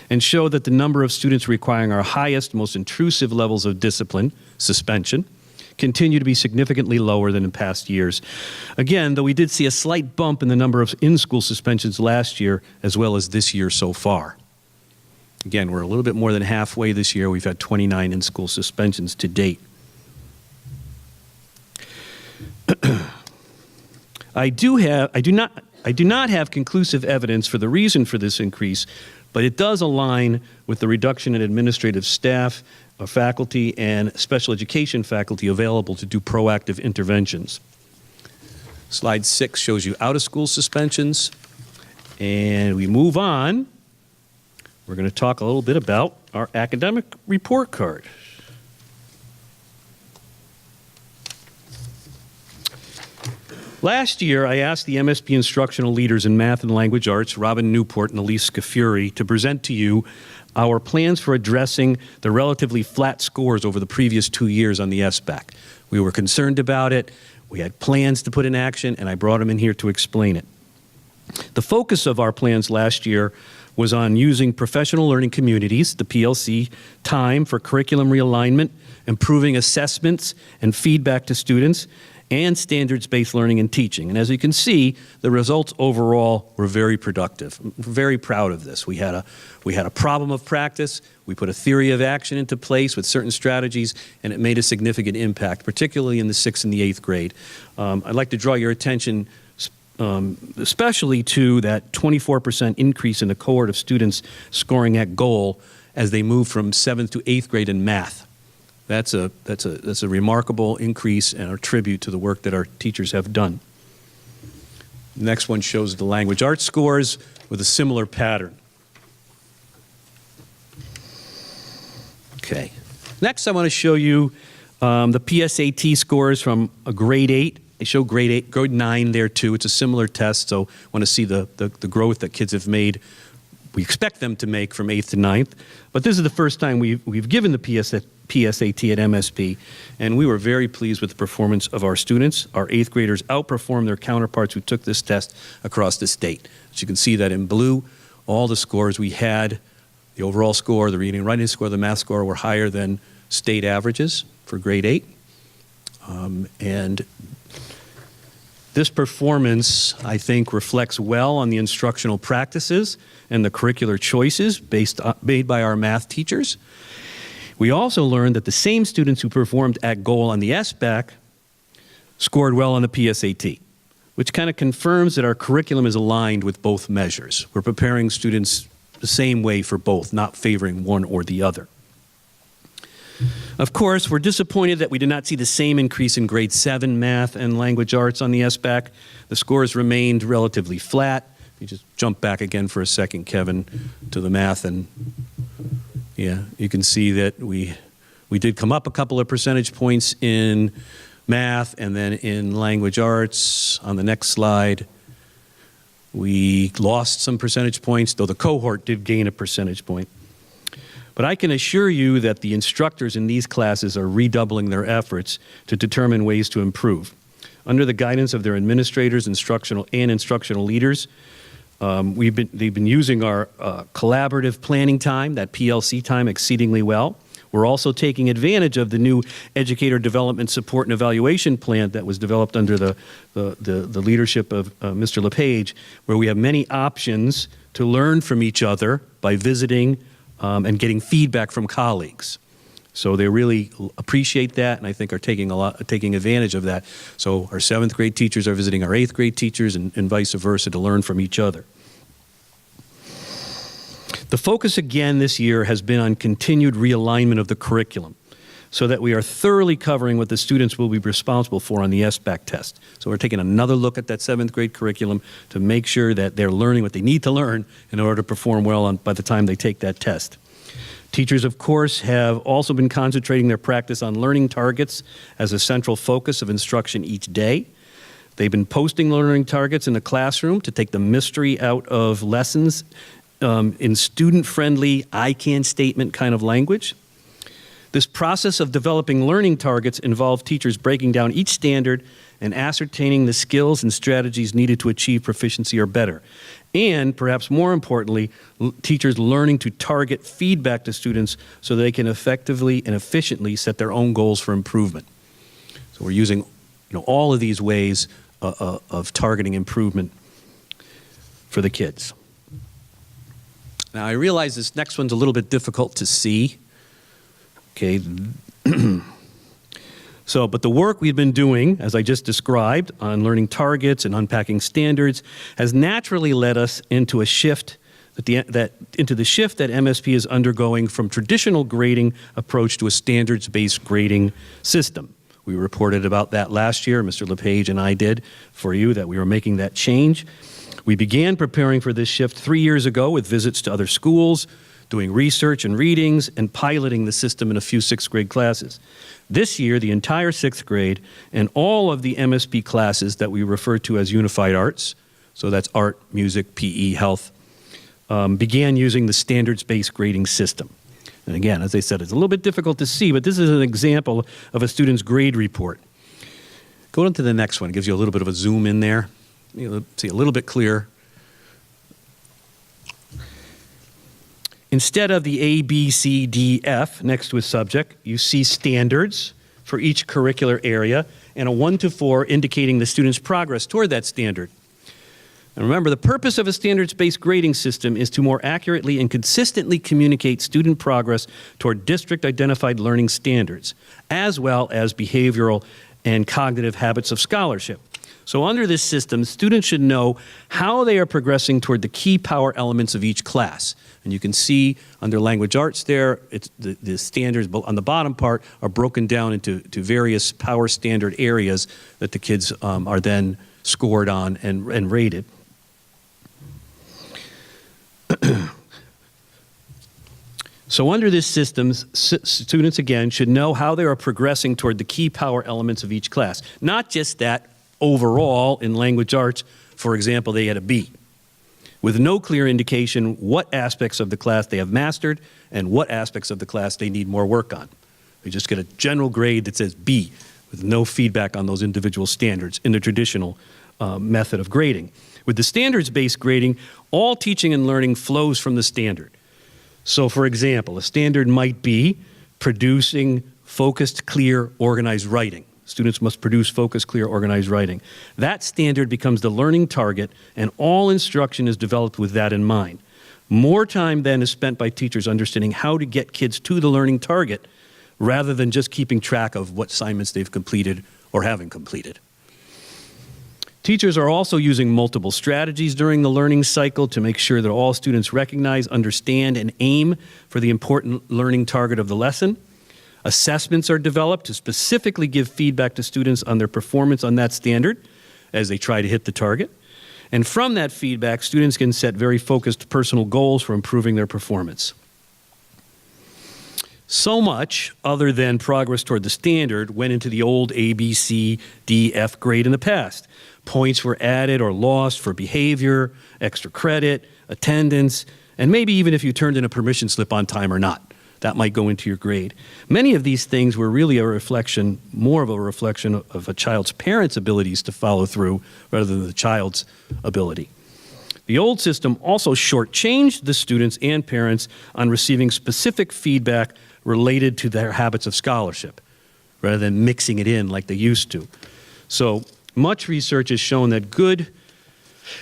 and show that the number of students requiring our highest, most intrusive levels of discipline, suspension, continue to be significantly lower than in past years. Again, though we did see a slight bump in the number of in-school suspensions last year as well as this year so far. Again, we're a little bit more than halfway this year. We've had 29 in-school suspensions to date. I do not have conclusive evidence for the reason for this increase, but it does align with the reduction in administrative staff, faculty, and special education faculty available to do proactive interventions. Slide 6 shows you out-of-school suspensions, and we move on. We're going to talk a little bit about our academic report card. Last year, I asked the MSP instructional leaders in math and language arts, Robin Newport and Elise Scafuri, to present to you our plans for addressing the relatively flat scores over the previous 2 years on the SBAC. We were concerned about it. We had plans to put in action, and I brought them in here to explain it. The focus of our plans last year was on using professional learning communities, the PLC, time for curriculum realignment, improving assessments and feedback to students, and standards-based learning and teaching. And as you can see, the results overall were very productive. I'm very proud of this. We had a problem of practice, we put a theory of action into place with certain strategies, and it made a significant impact, particularly in the 6th and the 8th grade. I'd like to draw your attention especially to that 24% increase in the cohort of students scoring at goal as they move from 7th to 8th grade in math. That's a remarkable increase and a tribute to the work that our teachers have done. The next one shows the language arts scores with a similar pattern. Okay. Next, I want to show you the PSAT scores from a grade 8. They show grade 9 there too. It's a similar test, so I want to see the growth that kids have made. We expect them to make from 8th to 9th, but this is the first time we've given the PSAT at MSP, and we were very pleased with the performance of our students. Our 8th graders outperformed their counterparts who took this test across the state. As you can see that in blue, all the scores we had, the overall score, the reading and writing score, the math score were higher than state averages for grade 8. And this performance, I think, reflects well on the instructional practices and the curricular choices made by our math teachers. We also learned that the same students who performed at goal on the SBAC scored well on the PSAT, which kind of confirms that our curriculum is aligned with both measures. We're preparing students the same way for both, not favoring one or the other. Of course, we're disappointed that we did not see the same increase in grade 7 math and language arts on the SBAC. The scores remained relatively flat. If you just jump back again for a second, Kevin, to the math, and yeah, you can see that we did come up a couple of percentage points in math, and then in language arts, on the next slide, we lost some percentage points, though the cohort did gain a percentage point. But I can assure you that the instructors in these classes are redoubling their efforts to determine ways to improve. Under the guidance of their administrators, instructional leaders, they've been using our collaborative planning time, that PLC time, exceedingly well. We're also taking advantage of the new educator development support and evaluation plan that was developed under the leadership of Mr. LePage, where we have many options to learn from each other by visiting and getting feedback from colleagues. So they really appreciate that, and I think are taking advantage of that. So our 7th grade teachers are visiting our 8th grade teachers, and vice versa, to learn from each other. The focus again this year has been on continued realignment of the curriculum so that we are thoroughly covering what the students will be responsible for on the SBAC test. So we're taking another look at that 7th grade curriculum to make sure that they're learning what they need to learn in order to perform well by the time they take that test. Teachers, of course, have also been concentrating their practice on learning targets as a central focus of instruction each day. They've been posting learning targets in the classroom to take the mystery out of lessons in student-friendly, I can statement kind of language. This process of developing learning targets involved teachers breaking down each standard and ascertaining the skills and strategies needed to achieve proficiency or better. And perhaps more importantly, teachers learning to target feedback to students so they can effectively and efficiently set their own goals for improvement. So we're using all of these ways of targeting improvement for the kids. Now I realize this next one's a little bit difficult to see. Okay. But the work we've been doing, as I just described, on learning targets and unpacking standards, has naturally led us into a shift into the shift that MSP is undergoing from traditional grading approach to a standards-based grading system. We reported about that last year. Mr. LePage and I did for you that we were making that change. We began preparing for this shift 3 years ago with visits to other schools, doing research and readings, and piloting the system in a few sixth grade classes. This year, the entire sixth grade and all of the MSP classes that we refer to as unified arts, so that's art, music, PE, health, began using the standards-based grading system. And again, as I said, it's a little bit difficult to see, but this is an example of a student's grade report. Go on to the next one. It gives you a little bit of a zoom in there. You'll see a little bit clearer. Instead of the A, B, C, D, F next to a subject, you see standards for each curricular area and a 1 to 4 indicating the student's progress toward that standard. And remember, the purpose of a standards-based grading system is to more accurately and consistently communicate student progress toward district-identified learning standards, as well as behavioral and cognitive habits of scholarship. So under this system, students should know how they are progressing toward the key power elements of each class. And you can see under language arts there, it's the standards on the bottom part are broken down into various power standard areas that the kids are then scored on and rated. So under this system, students, again, should know how they are progressing toward the key power elements of each class. Not just that overall in language arts, for example, they had a B, with no clear indication what aspects of the class they have mastered and what aspects of the class they need more work on. They just get a general grade that says B, with no feedback on those individual standards in the traditional method of grading. With the standards-based grading, all teaching and learning flows from the standard. So, for example, a standard might be producing focused, clear, organized writing. Students must produce focused, clear, organized writing. That standard becomes the learning target, and all instruction is developed with that in mind. More time then is spent by teachers understanding how to get kids to the learning target rather than just keeping track of what assignments they've completed or haven't completed. Teachers are also using multiple strategies during the learning cycle to make sure that all students recognize, understand, and aim for the important learning target of the lesson. Assessments are developed to specifically give feedback to students on their performance on that standard as they try to hit the target. And from that feedback, students can set very focused personal goals for improving their performance. So much other than progress toward the standard went into the old A, B, C, D, F grade in the past. Points were added or lost for behavior, extra credit, attendance, and maybe even if you turned in a permission slip on time or not. That might go into your grade. Many of these things were really a reflection, more of a reflection of a child's parents' abilities to follow through rather than the child's ability. The old system also shortchanged the students and parents on receiving specific feedback related to their habits of scholarship, rather than mixing it in like they used to. So much research has shown that good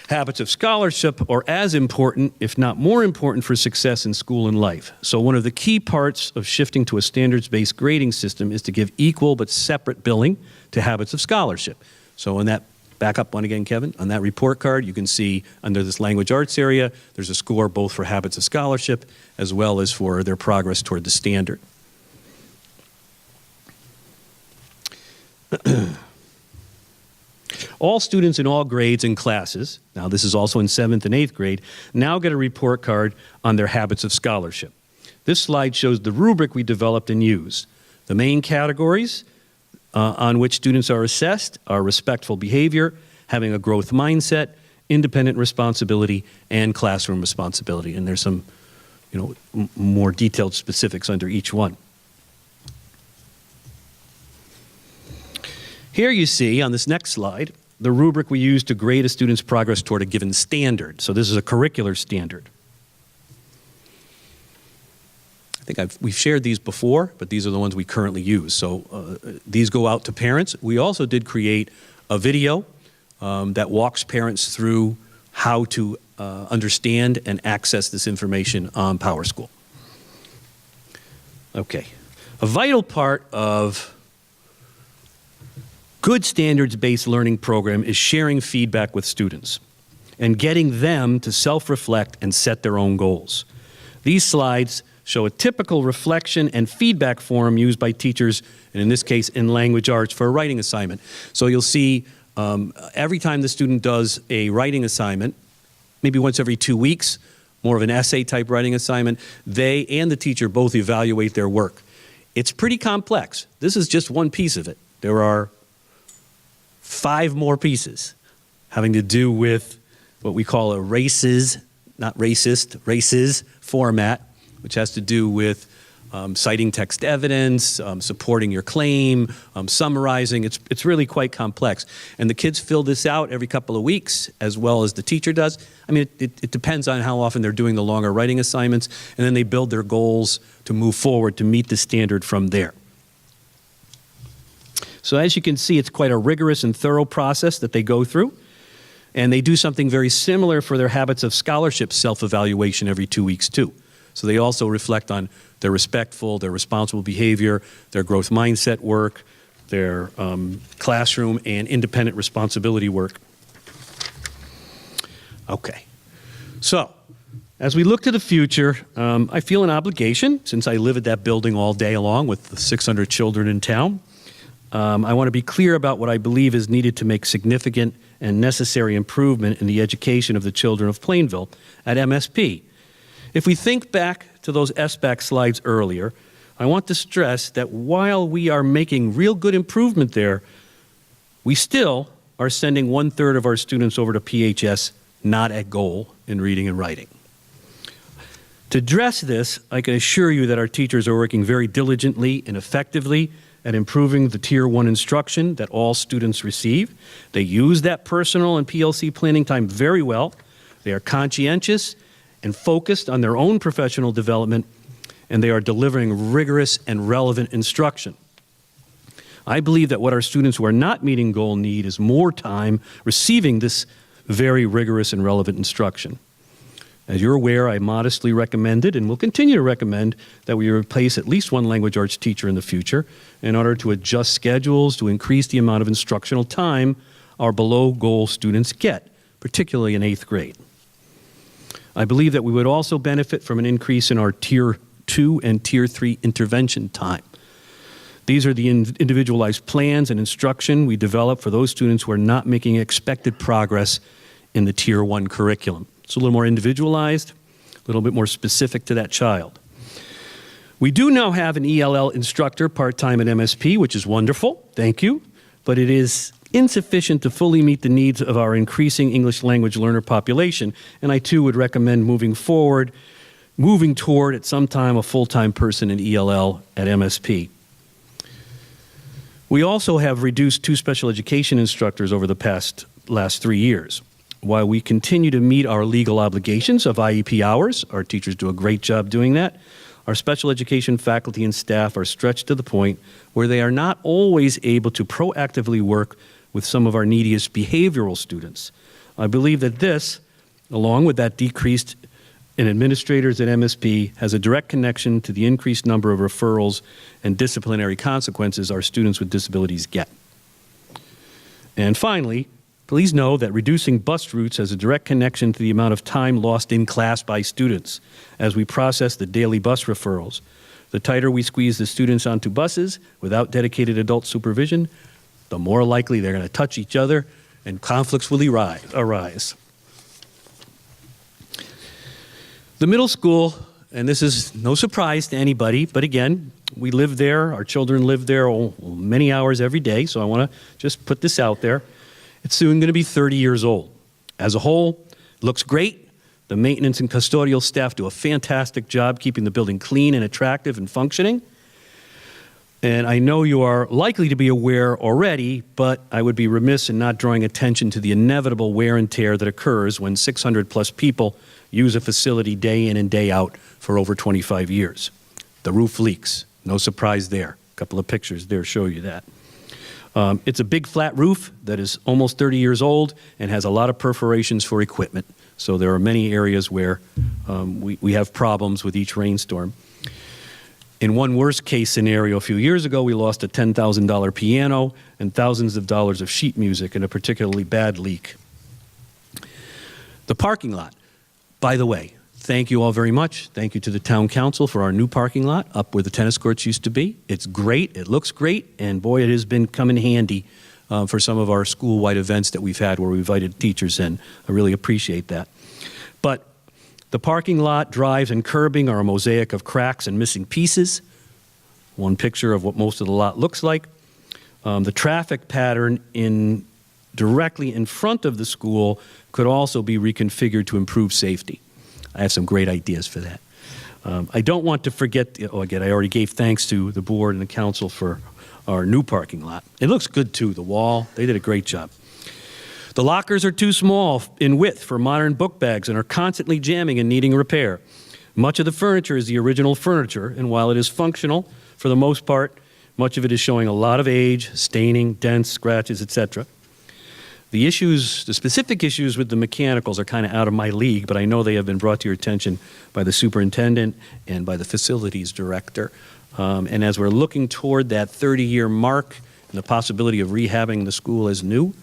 habits of scholarship are as important, if not more important, for success in school and life. So one of the key parts of shifting to a standards-based grading system is to give equal but separate billing to habits of scholarship. So in that, back up one again, Kevin, on that report card, you can see under this language arts area, there's a score both for habits of scholarship as well as for their progress toward the standard. All students in all grades and classes, now this is also in 7th and 8th grade, now get a report card on their habits of scholarship. This slide shows the rubric we developed and used. The main categories on which students are assessed are respectful behavior, having a growth mindset, independent responsibility, and classroom responsibility. And there's some, more detailed specifics under each one. Here you see, on this next slide, the rubric we use to grade a student's progress toward a given standard. So this is a curricular standard. I think we've shared these before, but these are the ones we currently use. So these go out to parents. We also did create a video that walks parents through how to understand and access this information on PowerSchool. Okay. A vital part of good standards-based learning program is sharing feedback with students and getting them to self-reflect and set their own goals. These slides show a typical reflection and feedback forum used by teachers, and in this case, in language arts, for a writing assignment. So you'll see every time the student does a writing assignment, maybe once every 2 weeks, more of an essay-type writing assignment, they and the teacher both evaluate their work. It's pretty complex. This is just one piece of it. There are 5 more pieces having to do with what we call a races, not racist, races format, which has to do with citing text evidence, supporting your claim, summarizing. It's really quite complex. And the kids fill this out every couple of weeks, as well as the teacher does. I mean, it depends on how often they're doing the longer writing assignments, and then they build their goals to move forward to meet the standard from there. So as you can see, it's quite a rigorous and thorough process that they go through. And they do something very similar for their habits of scholarship self-evaluation every 2 weeks, too. So they also reflect on their respectful, their responsible behavior, their growth mindset work, their classroom and independent responsibility work. Okay. So as we look to the future, I feel an obligation, since I live at that building all day long with the 600 children in town. I want to be clear about what I believe is needed to make significant and necessary improvement in the education of the children of Plainville at MSP. If we think back to those SBAC slides earlier, I want to stress that while we are making real good improvement there, we still are sending 1/3 of our students over to PHS not at goal in reading and writing. To address this, I can assure you that our teachers are working very diligently and effectively at improving the Tier 1 instruction that all students receive. They use that personal and PLC planning time very well. They are conscientious and focused on their own professional development, and they are delivering rigorous and relevant instruction. I believe that what our students who are not meeting goal need is more time receiving this very rigorous and relevant instruction. As you're aware, I modestly recommended and will continue to recommend that we replace at least one language arts teacher in the future in order to adjust schedules to increase the amount of instructional time our below goal students get, particularly in 8th grade. I believe that we would also benefit from an increase in our Tier 2 and Tier 3 intervention time. These are the individualized plans and instruction we develop for those students who are not making expected progress in the Tier 1 curriculum. It's a little more individualized, a little bit more specific to that child. We do now have an ELL instructor part-time at MSP, which is wonderful, thank you, but it is insufficient to fully meet the needs of our increasing English language learner population, and I too would recommend moving toward at some time a full-time person in ELL at MSP. We also have reduced 2 special education instructors over the last 3 years. While we continue to meet our legal obligations of IEP hours, our teachers do a great job doing that, our special education faculty and staff are stretched to the point where they are not always able to proactively work with some of our neediest behavioral students. I believe that this, along with that decrease in administrators at MSP, has a direct connection to the increased number of referrals and disciplinary consequences our students with disabilities get. And finally, please know that reducing bus routes has a direct connection to the amount of time lost in class by students as we process the daily bus referrals. The tighter we squeeze the students onto buses without dedicated adult supervision, the more likely they're going to touch each other and conflicts will arise. The middle school, and this is no surprise to anybody, but again, we live there, our children live there many hours every day, so I want to just put this out there. It's soon going to be 30 years old. As a whole, it looks great. The maintenance and custodial staff do a fantastic job keeping the building clean and attractive and functioning. And I know you are likely to be aware already, but I would be remiss in not drawing attention to the inevitable wear and tear that occurs when 600+ people use a facility day in and day out for over 25 years. The roof leaks. No surprise there. A couple of pictures there show you that. It's a big flat roof that is almost 30 years old and has a lot of perforations for equipment. So there are many areas where we have problems with each rainstorm. In one worst case scenario a few years ago, we lost a $10,000 piano and thousands of dollars of sheet music in a particularly bad leak. The parking lot, by the way, thank you all very much. Thank you to the town council for our new parking lot up where the tennis courts used to be. It's great, it looks great, and boy, it has been come in handy for some of our school-wide events that we've had where we invited teachers in. I really appreciate that. But The parking lot, drives, and curbing are a mosaic of cracks and missing pieces. One picture of what most of the lot looks like. The traffic pattern directly in front of the school could also be reconfigured to improve safety. I have some great ideas for that. I don't want to forget, again, I already gave thanks to the board and the council for our new parking lot. It looks good too, the wall, they did a great job. The lockers are too small in width for modern book bags and are constantly jamming and needing repair. Much of the furniture is the original furniture, and while it is functional, for the most part, much of it is showing a lot of age, staining, dents, scratches, etc. The specific issues with the mechanicals are kind of out of my league, but I know they have been brought to your attention by the superintendent and by the facilities director. And as we're looking toward that 30-year mark and the possibility of rehabbing the school as new,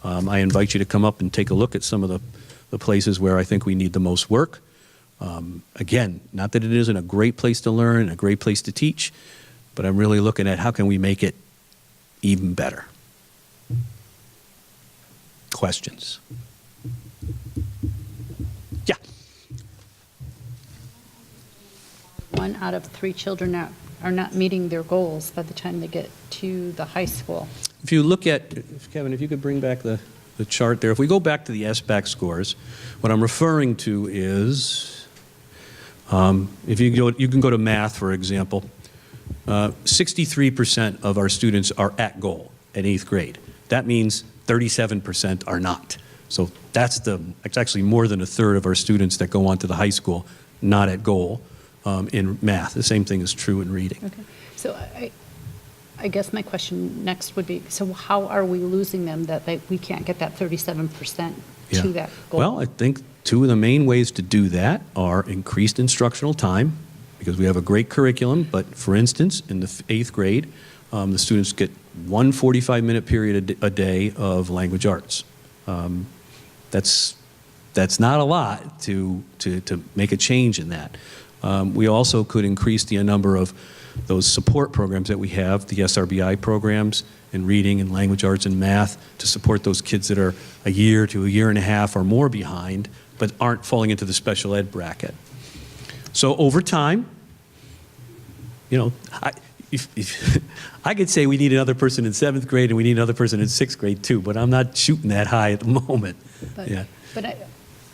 I invite you to come up and take a look at some of the places where I think we need the most work. Again, not that it isn't a great place to learn and a great place to teach, but I'm really looking at how can we make it even better. Questions? Yeah. 1 out of 3 children are not meeting their goals by the time they get to the high school. If you look at, Kevin, if you could bring back the chart there. If we go back to the SBAC scores, what I'm referring to is, if you can go to math, for example, 63% of our students are at goal at 8th grade. That means 37% are not. So it's actually more than a third of our students that go on to the high school not at goal in math. The same thing is true in reading. Okay. So I guess my question next would be, so how are we losing them that we can't get that 37% to that goal? Well, I think 2 of the main ways to do that are increased instructional time, because we have a great curriculum, but for instance, in the 8th grade, the students get 1 45-minute period a day of language arts. That's not a lot to make a change in that. We also could increase the number of those support programs that we have, the SRBI programs in reading and language arts and math, to support those kids that are a year to a year and a half or more behind, but aren't falling into the special ed bracket. So over time, I could say we need another person in 7th grade and we need another person in 6th grade too, but I'm not shooting that high at the moment. But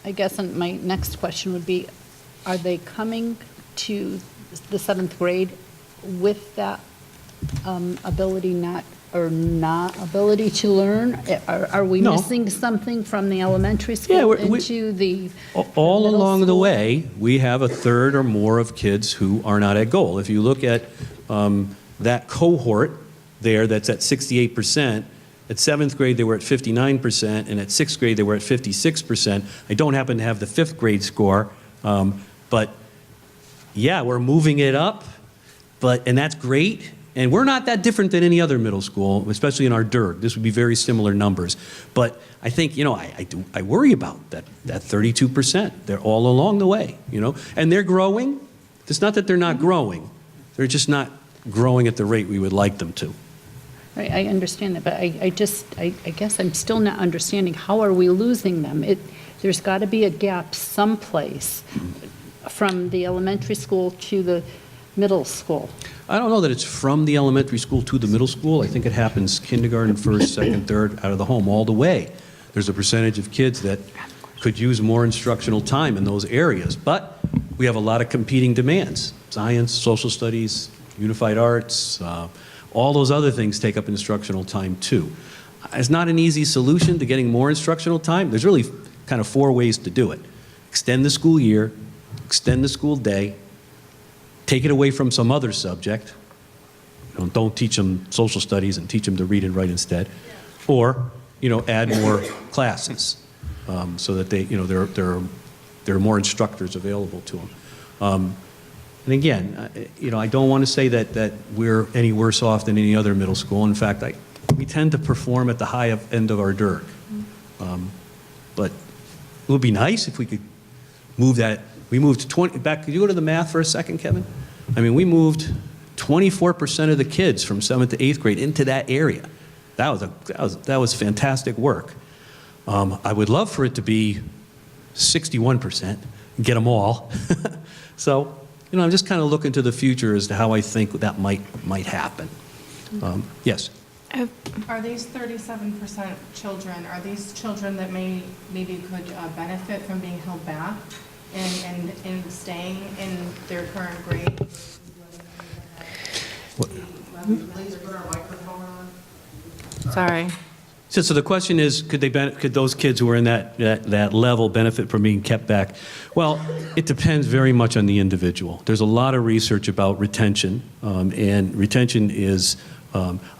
I guess my next question would be, are they coming to the 7th grade with that ability to learn? Are we missing something from the elementary school into the all middle along the school? way, we have a third or more of kids who are not at goal. If you look at that cohort there that's at 68%, at 7th grade they were at 59%, and at 6th grade they were at 56%. I don't happen to have the 5th grade score, but yeah, we're moving it up, and that's great. And we're not that different than any other middle school, especially in our DIRG. This would be very similar numbers. But I think, I worry about that 32%. They're all along the way, And they're growing. It's not that they're not growing. They're just not growing at the rate we would like them to. Right, I understand that, but I guess I'm still not understanding, how are we losing them? There's got to be a gap someplace from the elementary school to the middle school. I don't know that it's from the elementary school to the middle school. I think it happens kindergarten, 1st, 2nd, 3rd, out of the home, all the way. There's a percentage of kids that could use more instructional time in those areas, but we have a lot of competing demands. Science, social studies, unified arts, all those other things take up instructional time too. It's not an easy solution to getting more instructional time. There's really kind of 4 ways to do it. Extend the school year, extend the school day, take it away from some other subject. Don't teach them social studies and teach them to read and write instead. Or, add more classes so that there are more instructors available to them. And again, I don't want to say that we're any worse off than any other middle school. In fact, we tend to perform at the high end of our DIRG. But it would be nice if we could move that. We moved 20 back. Could you go to the math for a second, Kevin? I mean, we moved 24% of the kids from 7th to 8th grade into that area. That was fantastic work. I would love for it to be 61%, get them all. So, I'm just kind of looking to the future as to how I think that might happen. Yes. Are these 37% children, are these children that maybe could benefit from being held back and staying in their current grade? Please put our microphone on. Sorry. So the question is, could those kids who are in that level benefit from being kept back? Well, it depends very much on the individual. There's a lot of research about retention, and retention is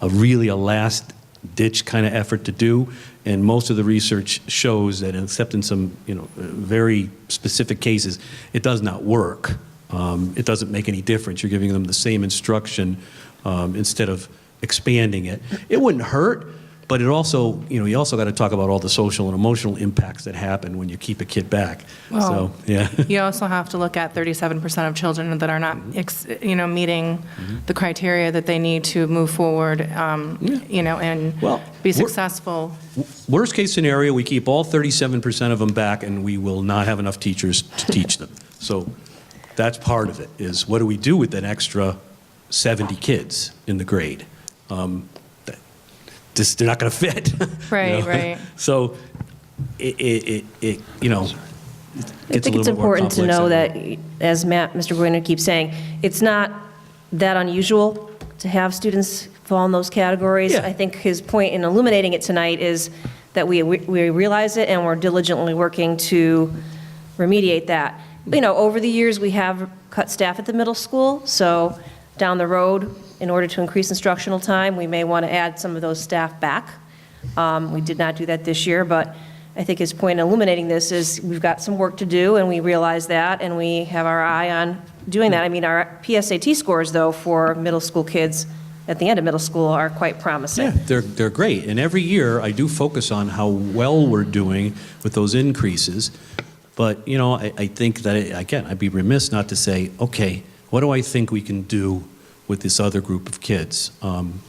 really a last-ditch kind of effort to do. And most of the research shows that, except in some very specific cases, it does not work. It doesn't make any difference. You're giving them the same instruction instead of expanding it. It wouldn't hurt. But it also, you also got to talk about all the social and emotional impacts that happen when you keep a kid back. Well, so, yeah. You also have to look at 37% of children that are not, meeting the criteria that they need to move forward, and be successful. Worst case scenario, we keep all 37% of them back, and we will not have enough teachers to teach them. So that's part of it, is what do we do with that extra 70 kids in the grade? They're not going to fit. Right, right. So it I think it's important to know that, as Mr. Guarino keeps saying, it's not that unusual to have students fall in those categories. Yeah. I think his point in illuminating it tonight is that we realize it and we're diligently working to remediate that. Over the years, we have cut staff at the middle school, so down the road, in order to increase instructional time, we may want to add some of those staff back. We did not do that this year, but I think his point in illuminating this is we've got some work to do, and we realize that, and we have our eye on doing that. I mean, our PSAT scores, though, for middle school kids at the end of middle school are quite promising. Yeah, they're great. And every year, I do focus on how well we're doing with those increases. But, I think that, again, I'd be remiss not to say, okay, what do I think we can do with this other group of kids? And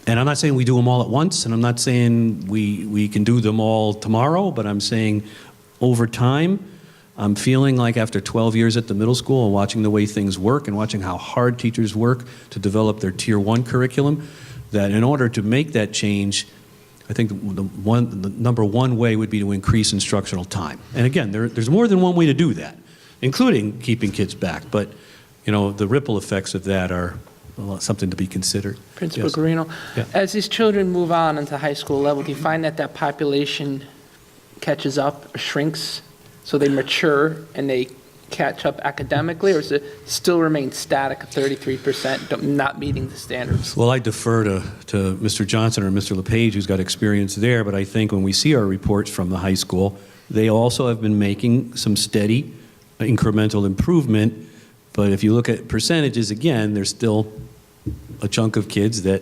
I'm not saying we do them all at once, and I'm not saying we can do them all tomorrow, but I'm saying over time, I'm feeling like after 12 years at the middle school and watching the way things work and watching how hard teachers work to develop their Tier 1 curriculum, that in order to make that change, I think the number one way would be to increase instructional time. And again, there's more than one way to do that, including keeping kids back. But the ripple effects of that are something to be considered. Principal Yes. Guarino, Yeah. as these children move on into high school level, do you find that population catches up or shrinks so they mature and they catch up academically, or does it still remain static at 33%, not meeting the standards? Well, I defer to Mr. Johnson or Mr. LePage, who's got experience there, but I think when we see our reports from the high school, they also have been making some steady incremental improvement. But if you look at percentages, again, there's still a chunk of kids that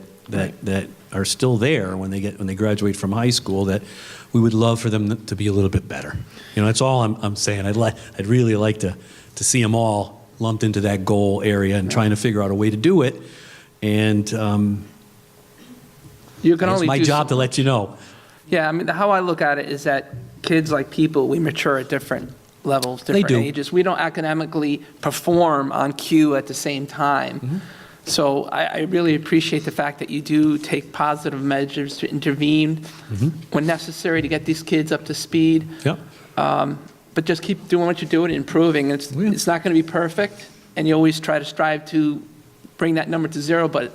are still there when they graduate from high school that we would love for them to be a little bit better. That's all I'm saying. I'd really like to see them all lumped into that goal area and trying to figure out a way to do it. And it's my job to let you know. Yeah, I mean, how I look at it is that kids, like people, we mature at different levels, different ages. We don't academically perform on cue at the same time. Mm-hmm. So I really appreciate the fact that you do take positive measures to intervene when necessary to get these kids up to speed. Yep. But just keep doing what you're doing and improving. It's not going to be perfect, and you always try to strive to bring that number to zero, but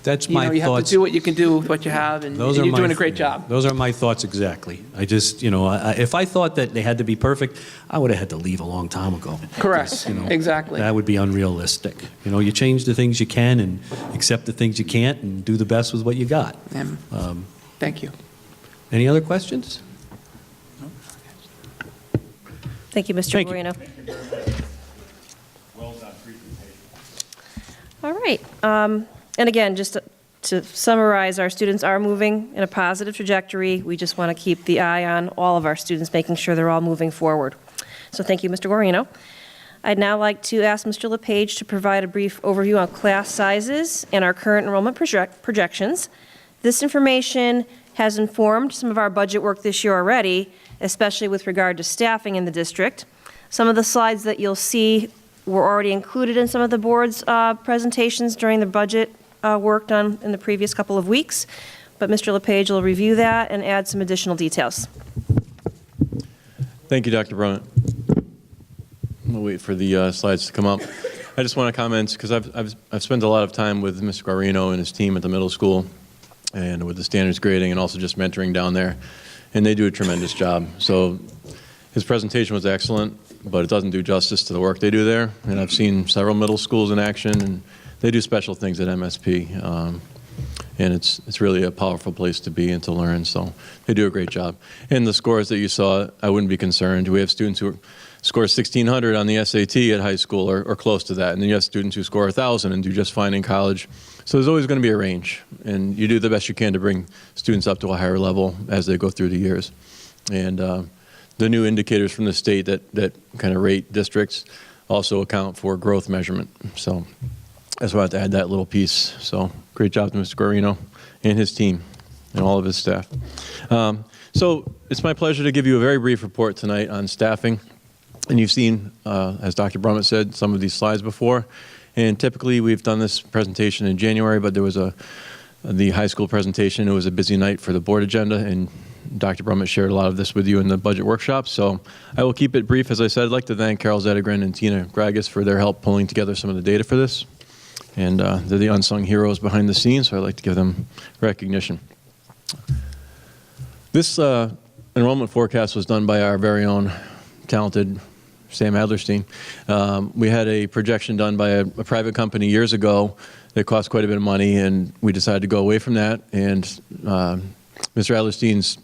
That's my you have thoughts. to do what you can do with what you have, and you're doing a great job. Those are my thoughts exactly. I just, if I thought that they had to be perfect, I would have had to leave a long time ago. Correct. Exactly. That would be unrealistic. You change the things you can and accept the things you can't and do the best with what you got. Thank you. Any other questions? Thank you, Mr. Thank you. Guarino. Well done presentation. All right. And again, just to summarize, our students are moving in a positive trajectory. We just want to keep the eye on all of our students, making sure they're all moving forward. So thank you, Mr. Guarino. I'd now like to ask Mr. LePage to provide a brief overview on class sizes and our current enrollment projections. This information has informed some of our budget work this year already, especially with regard to staffing in the district. Some of the slides that you'll see were already included in some of the board's presentations during the budget work done in the previous couple of weeks, but Mr. LePage will review that and add some additional details. Thank you, Dr. Brummett. We'll wait for the slides to come up. I just want to comment, because I've spent a lot of time with Mr. Guarino and his team at the middle school and with the standards grading and also just mentoring down there, and they do a tremendous job. So his presentation was excellent, but it doesn't do justice to the work they do there. And I've seen several middle schools in action, and they do special things at MSP. And it's really a powerful place to be and to learn, so they do a great job. And the scores that you saw, I wouldn't be concerned. We have students who score 1,600 on the SAT at high school or close to that, and then you have students who score 1,000 and do just fine in college. So there's always going to be a range, and you do the best you can to bring students up to a higher level as they go through the years. And the new indicators from the state that kind of rate districts also account for growth measurement. So that's why I had to add that little piece. So great job to Mr. Guarino and his team and all of his staff. So it's my pleasure to give you a very brief report tonight on staffing. And you've seen, as Dr. Brummett said, some of these slides before. And typically we've done this presentation in January, but there was the high school presentation. It was a busy night for the board agenda, and Dr. Brummett shared a lot of this with you in the budget workshop. So I will keep it brief. As I said, I'd like to thank Carol Zettergren and Tina Gragas for their help pulling together some of the data for this. And they're the unsung heroes behind the scenes, so I'd like to give them recognition. This enrollment forecast was done by our very own talented Sam Adlerstein. We had a projection done by a private company years ago that cost quite a bit of money, and we decided to go away from that. And Mr. Adlerstein's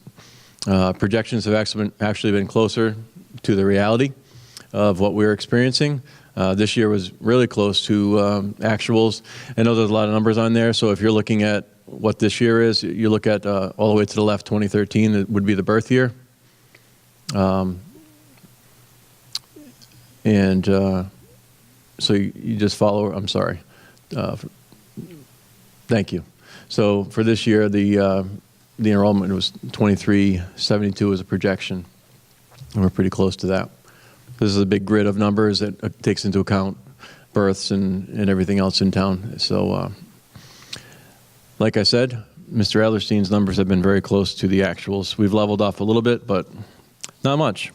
projections have actually been closer to the reality of what we're experiencing. This year was really close to actuals. I know there's a lot of numbers on there, so if you're looking at what this year is, you look at all the way to the left, 2013, it would be the birth year. So you just follow, I'm sorry. Thank you. So for this year, the enrollment was 2372 as a projection, and we're pretty close to that. This is a big grid of numbers that takes into account births and everything else in town. So like I said, Mr. Adlerstein's numbers have been very close to the actuals. We've leveled off a little bit, but not much.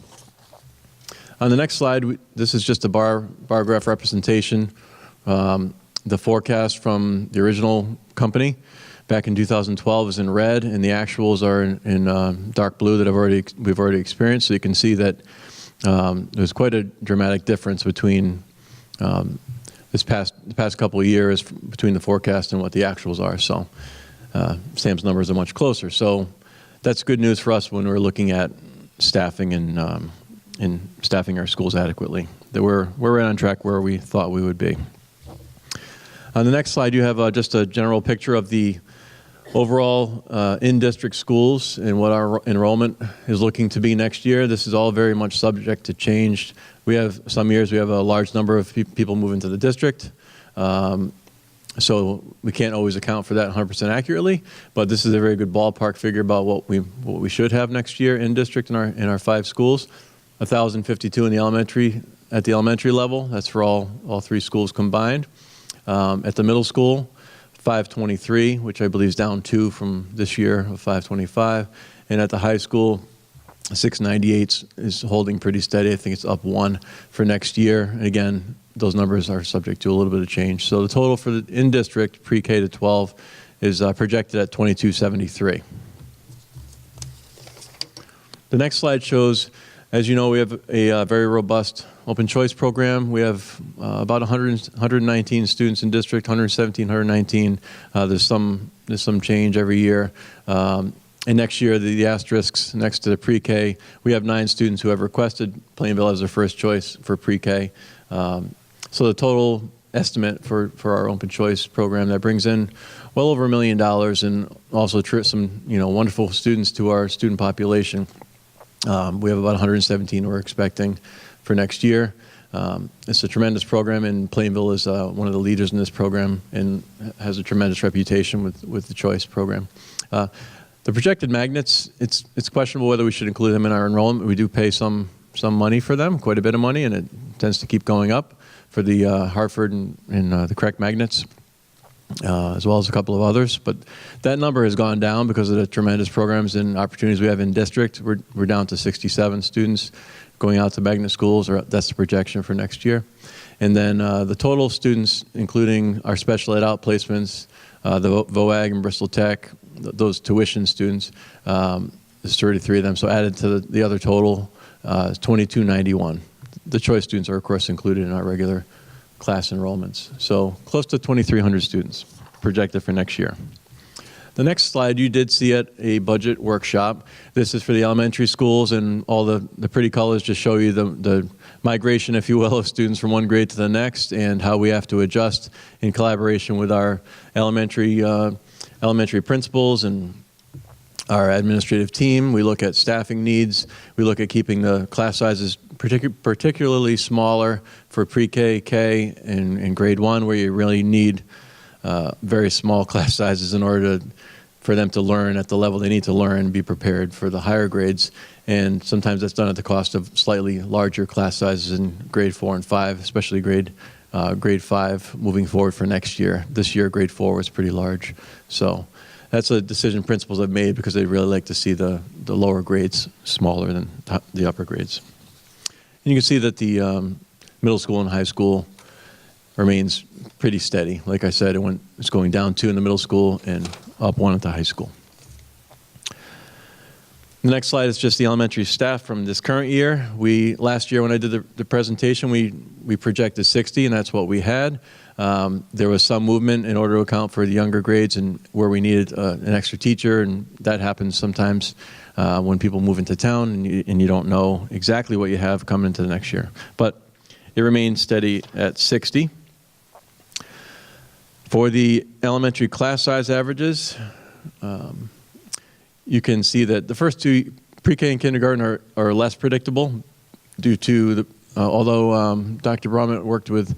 On the next slide, this is just a bar graph representation. The forecast from the original company back in 2012 is in red, and the actuals are in dark blue that we've already experienced. So you can see that there's quite a dramatic difference between the past couple of years between the forecast and what the actuals are. So Sam's numbers are much closer. So that's good news for us when we're looking at staffing and staffing our schools adequately. That we're right on track where we thought we would be. On the next slide, you have just a general picture of the overall in-district schools and what our enrollment is looking to be next year. This is all very much subject to change. We have some years we have a large number of people move into the district. So we can't always account for that 100% accurately, but this is a very good ballpark figure about what we should have next year in district in our 5 schools. 1,052 in the at the elementary level. That's for all 3 schools combined. At the middle school, 523, which I believe is down 2 from this year of 525. And at the high school, 698 is holding pretty steady. I think it's up 1 for next year. And again, those numbers are subject to a little bit of change. So the total for the in-district pre-K to 12 is projected at 2273. The next slide shows, as you know, we have a very robust open choice program. We have about 119 students in district, 117, 119. There's some change every year. And next year, the asterisks next to the pre-K, we have 9 students who have requested Plainville as their first choice for pre-K. So the total estimate for our open choice program, that brings in well over $1 million and also some wonderful students to our student population. We have about 117 we're expecting for next year. It's a tremendous program, and Plainville is one of the leaders in this program and has a tremendous reputation with the choice program. The projected magnets, it's questionable whether we should include them in our enrollment. We do pay some money for them, quite a bit of money, and it tends to keep going up for the Hartford and the correct magnets, as well as a couple of others. But that number has gone down because of the tremendous programs and opportunities we have in district. We're down to 67 students going out to magnet schools, or that's the projection for next year. And then the total students, including our special ed outplacements, the VOAG and Bristol Tech, those tuition students, there's 33 of them. So added to the other total is 2291. The choice students are, of course, included in our regular class enrollments. So close to 2,300 students projected for next year. The next slide you did see at a budget workshop. This is for the elementary schools, and all the pretty colors just show you the migration, if you will, of students from one grade to the next, and how we have to adjust in collaboration with our elementary principals and our administrative team. We look at staffing needs. We look at keeping the class sizes particularly smaller for pre-K, K, and grade 1, where you really need very small class sizes in order for them to learn at the level they need to learn and be prepared for the higher grades. And sometimes that's done at the cost of slightly larger class sizes in grade 4 and 5, especially grade 5 moving forward for next year. This year, grade 4 was pretty large. So that's a decision principals have made because they really like to see the lower grades smaller than the upper grades. And you can see that the middle school and high school remains pretty steady. Like I said, it's going down 2 in the middle school and up 1 at the high school. The next slide is just the elementary staff from this current year. Last year when I did the presentation, we projected 60, and that's what we had. There was some movement in order to account for the younger grades and where we needed an extra teacher, and that happens sometimes when people move into town and you don't know exactly what you have coming into the next year. But it remains steady at 60. For the elementary class size averages, you can see that the first 2, pre-K and kindergarten, are less predictable due to although Dr. Brumett worked with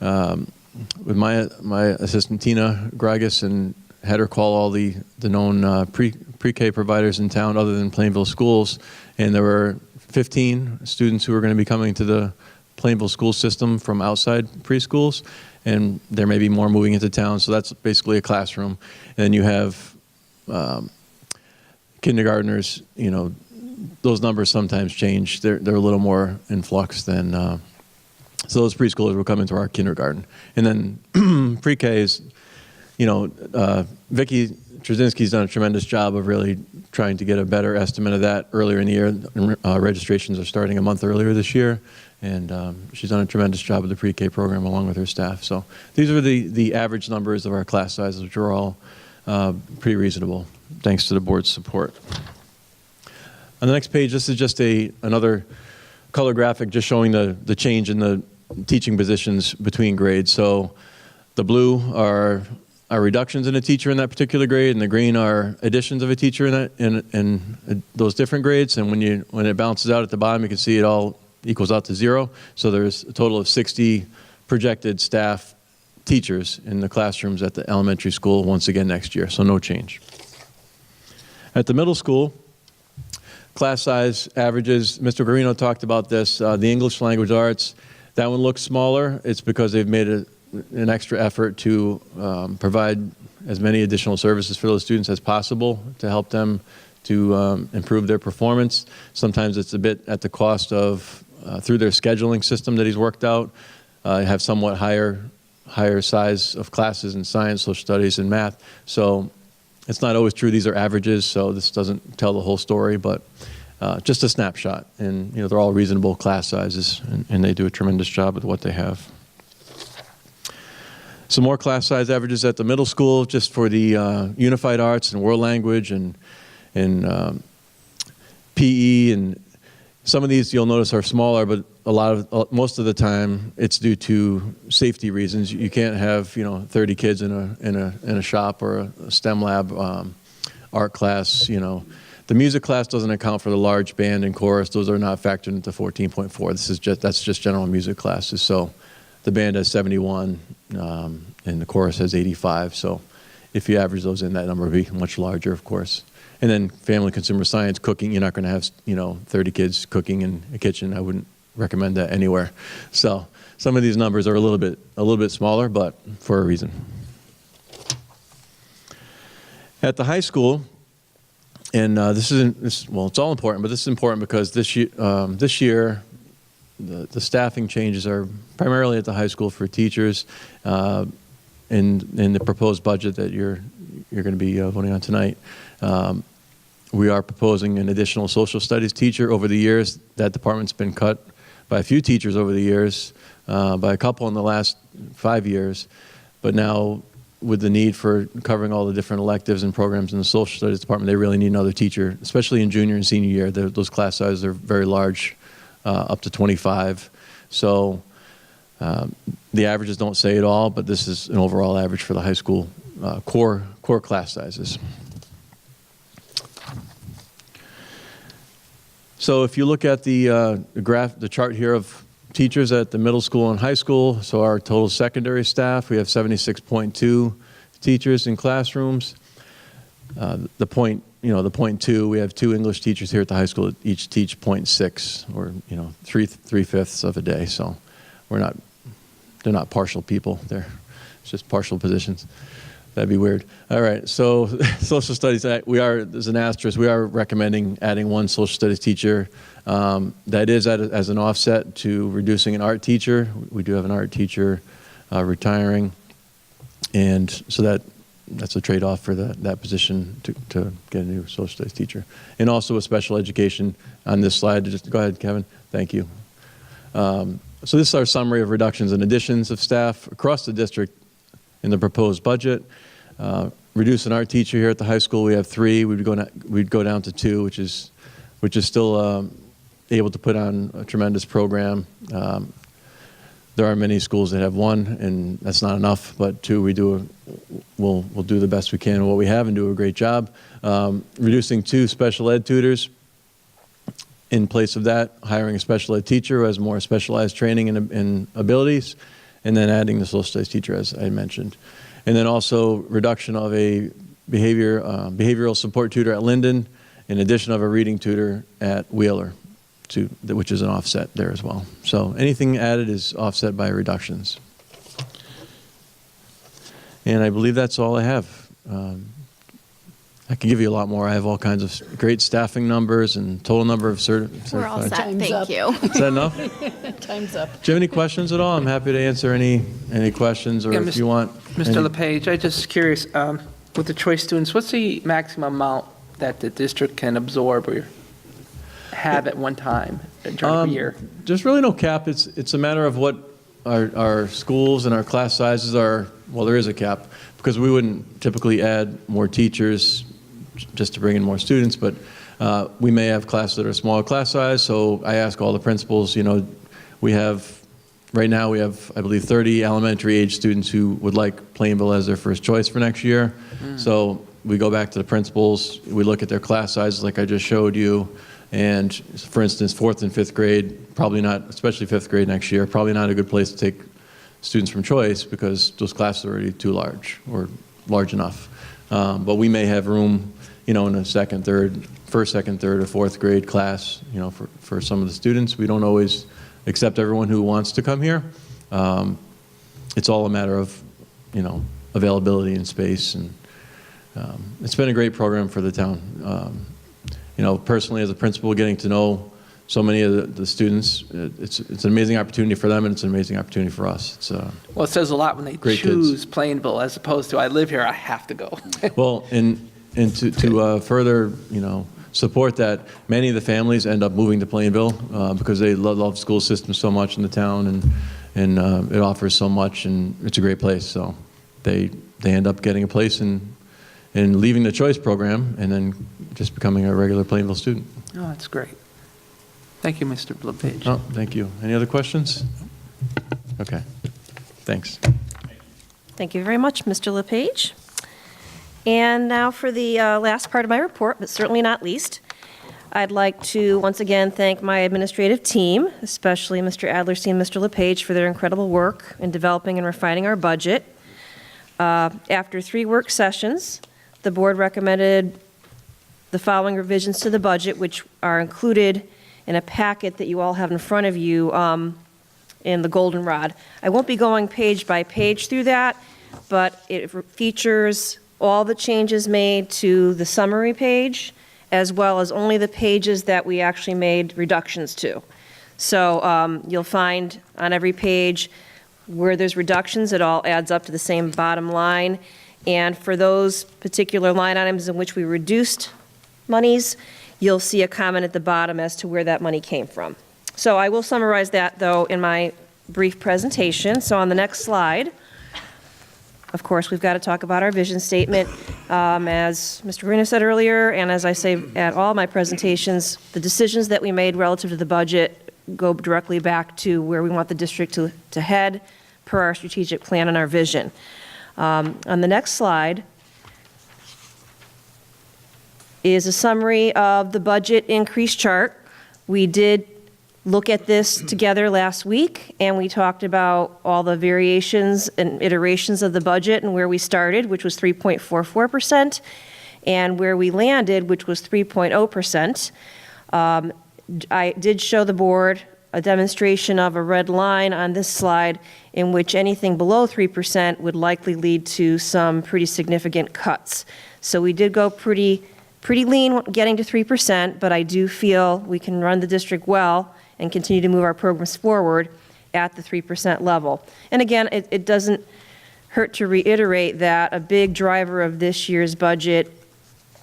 my assistant Tina Gragas and had her call all the known pre-K providers in town other than Plainville schools, and there were 15 students who were going to be coming to the Plainville school system from outside preschools, and there may be more moving into town, so that's basically a classroom. And then you have kindergartners, those numbers sometimes change. They're a little more in flux than, so those preschoolers will come into our kindergarten. And then pre-K is, Vicki Trzynski's done a tremendous job of really trying to get a better estimate of that earlier in the year. Registrations are starting a month earlier this year, and she's done a tremendous job with the pre-K program along with her staff. So these are the average numbers of our class sizes, which are all pretty reasonable, thanks to the board's support. On the next page, this is just another color graphic just showing the change in the teaching positions between grades. So the blue are reductions in a teacher in that particular grade, and the green are additions of a teacher in those different grades. And when it balances out at the bottom, you can see it all equals out to 0. So there's a total of 60 projected staff teachers in the classrooms at the elementary school once again next year, so no change. At the middle school, class size averages, Mr. Guarino talked about this, the English language arts, that one looks smaller. It's because they've made an extra effort to provide as many additional services for those students as possible to help them to improve their performance. Sometimes it's a bit at the cost of, through their scheduling system that he's worked out, have somewhat higher size of classes in science, social studies, and math. So it's not always true. These are averages, so this doesn't tell the whole story, but just a snapshot. And they're all reasonable class sizes, and they do a tremendous job with what they have. Some more class size averages at the middle school, just for the unified arts and world language and PE, and some of these you'll notice are smaller, but most of the time it's due to safety reasons. You can't have 30 kids in a shop or a STEM lab art class. The music class doesn't account for the large band and chorus. Those are not factored into 14.4. That's just general music classes. So the band has 71 and the chorus has 85. So if you average those in, that number would be much larger, of course. And then family consumer science, cooking, you're not going to have, 30 kids cooking in a kitchen. I wouldn't recommend that anywhere. So some of these numbers are a little bit smaller, but for a reason. At the high school, and it's all important, but this is important because this year the staffing changes are primarily at the high school for teachers. In the proposed budget that you're going to be voting on tonight, we are proposing an additional social studies teacher. Over the years, that department's been cut by a few teachers over the years, by a couple in the last 5 years. But now, with the need for covering all the different electives and programs in the social studies department, they really need another teacher, especially in junior and senior year. Those class sizes are very large, up to 25. So the averages don't say it all, but this is an overall average for the high school core class sizes. So if you look at the chart here of teachers at the middle school and high school, so our total secondary staff, we have 76.2 teachers in classrooms. The point 0.2, we have 2 English teachers here at the high school that each teach 0.6, or 3/5 of a day. So they're not partial people. It's just partial positions. That'd be weird. All right, so social studies, there's an asterisk, we are recommending adding 1 social studies teacher. That is as an offset to reducing an art teacher. We do have an art teacher retiring, and so that's a trade-off for that position to get a new social studies teacher. And also with special education on this slide. Just go ahead, Kevin. Thank you. So this is our summary of reductions and additions of staff across the district in the proposed budget. Reduce an art teacher here at the high school. We have 3. We'd go down to 2, which is still able to put on a tremendous program. There are many schools that have 1, and that's not enough. But 2, we'll do the best we can with what we have and do a great job. Reducing 2 special ed tutors. In place of that, hiring a special ed teacher who has more specialized training and abilities, and then adding the social studies teacher, as I mentioned. And then also reduction of a behavioral support tutor at Linden, in addition of a reading tutor at Wheeler, which is an offset there as well. So anything added is offset by reductions. And I believe that's all I have. I can give you a lot more. I have all kinds of great staffing numbers and total number of certified. We're all set, Time's thank up. you. Is that enough? Time's up. Do you have any questions at all? I'm happy to answer any questions, or Yeah, if you want. Mr. LePage, I'm just curious, with the choice students, what's the maximum amount that the district can absorb or have at one time during the year? There's really no cap. It's a matter of what our schools and our class sizes are. Well, there is a cap, because we wouldn't typically add more teachers just to bring in more students, but we may have classes that are smaller class size. So I ask all the principals, right now we have, I believe, 30 elementary age students who would like Plainville as their first choice for next year. So we go back to the principals, we look at their class sizes like I just showed you, and for instance, 4th and 5th grade, probably not, especially 5th grade next year, probably not a good place to take students from choice, because those classes are already too large, or large enough. But we may have room, in a second, third, or 4th grade class, for some of the students. We don't always accept everyone who wants to come here. It's all a matter of, availability and space, and it's been a great program for the town. Personally, as a principal, getting to know so many of the students, it's an amazing opportunity for them, and it's an amazing opportunity for us. Well, it says a lot when they choose Plainville as opposed to, I live here, I have to go. Well, and to further, support that, many of the families end up moving to Plainville because they love the school system so much in the town, and it offers so much, and it's a great place. So they end up getting a place and leaving the choice program, and then just becoming a regular Plainville student. Oh, that's great. Thank you, Mr. LePage. Oh, thank you. Any other questions? Okay. Thanks. Thank you very much, Mr. LePage. And now for the last part of my report, but certainly not least, I'd like to once again thank my administrative team, especially Mr. Adlerstein and Mr. LePage, for their incredible work in developing and refining our budget. After 3 work sessions, the board recommended the following revisions to the budget, which are included in a packet that you all have in front of you in the goldenrod. I won't be going page by page through that, but it features all the changes made to the summary page, as well as only the pages that we actually made reductions to. So you'll find on every page where there's reductions, it all adds up to the same bottom line. And for those particular line items in which we reduced monies, you'll see a comment at the bottom as to where that money came from. So I will summarize that, though, in my brief presentation. So on the next slide, of course, we've got to talk about our vision statement. As Mr. Green said earlier, and as I say at all my presentations, the decisions that we made relative to the budget go directly back to where we want the district to head per our strategic plan and our vision. On the next slide is a summary of the budget increase chart. We did look at this together last week, and we talked about all the variations and iterations of the budget and where we started, which was 3.44%, and where we landed, which was 3.0%. I did show the board a demonstration of a red line on this slide in which anything below 3% would likely lead to some pretty significant cuts. So we did go pretty lean getting to 3%, but I do feel we can run the district well and continue to move our programs forward at the 3% level. And again, it doesn't hurt to reiterate that a big driver of this year's budget,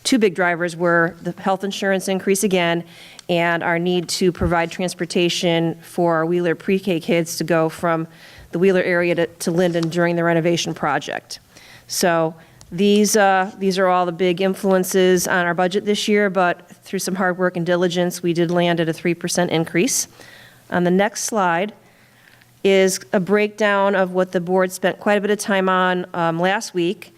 2 big drivers, were the health insurance increase again, and our need to provide transportation for our Wheeler pre-K kids to go from the Wheeler area to Linden during the renovation project. So these are all the big influences on our budget this year, but through some hard work and diligence, we did land at a 3% increase. On the next slide is a breakdown of what the board spent quite a bit of time on last week,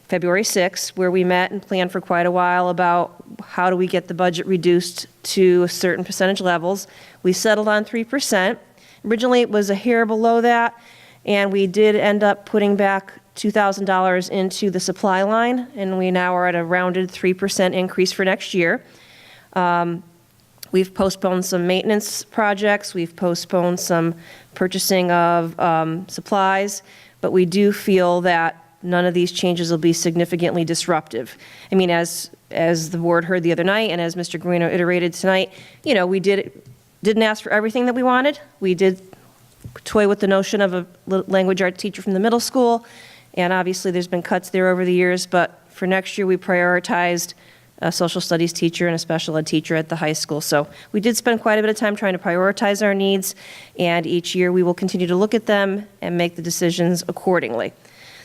February 6th, where we met and planned for quite a while about how do we get the budget reduced to certain percentage levels. We settled on 3%. Originally, it was a hair below that, and we did end up putting back $2,000 into the supply line, and we now are at a rounded 3% increase for next year. We've postponed some maintenance projects. We've postponed some purchasing of supplies, but we do feel that none of these changes will be significantly disruptive. I mean, as the board heard the other night, and as Mr. Guarino iterated tonight, you know, we didn't ask for everything that we wanted. We did toy with the notion of a language arts teacher from the middle school, and obviously there's been cuts there over the years, but for next year we prioritized a social studies teacher and a special ed teacher at the high school. So we did spend quite a bit of time trying to prioritize our needs, and each year we will continue to look at them and make the decisions accordingly.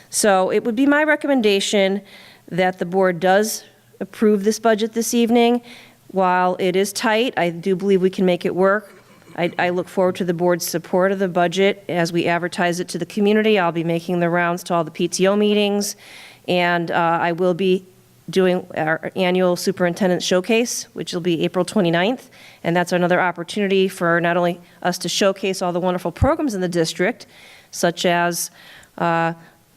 So it would be my recommendation that the board does approve this budget this evening. While it is tight, I do believe we can make it work. I look forward to the board's support of the budget as we advertise it to the community. I'll be making the rounds to all the PTO meetings, and I will be doing our annual superintendent showcase, which will be April 29th, and that's another opportunity for not only us to showcase all the wonderful programs in the district, such as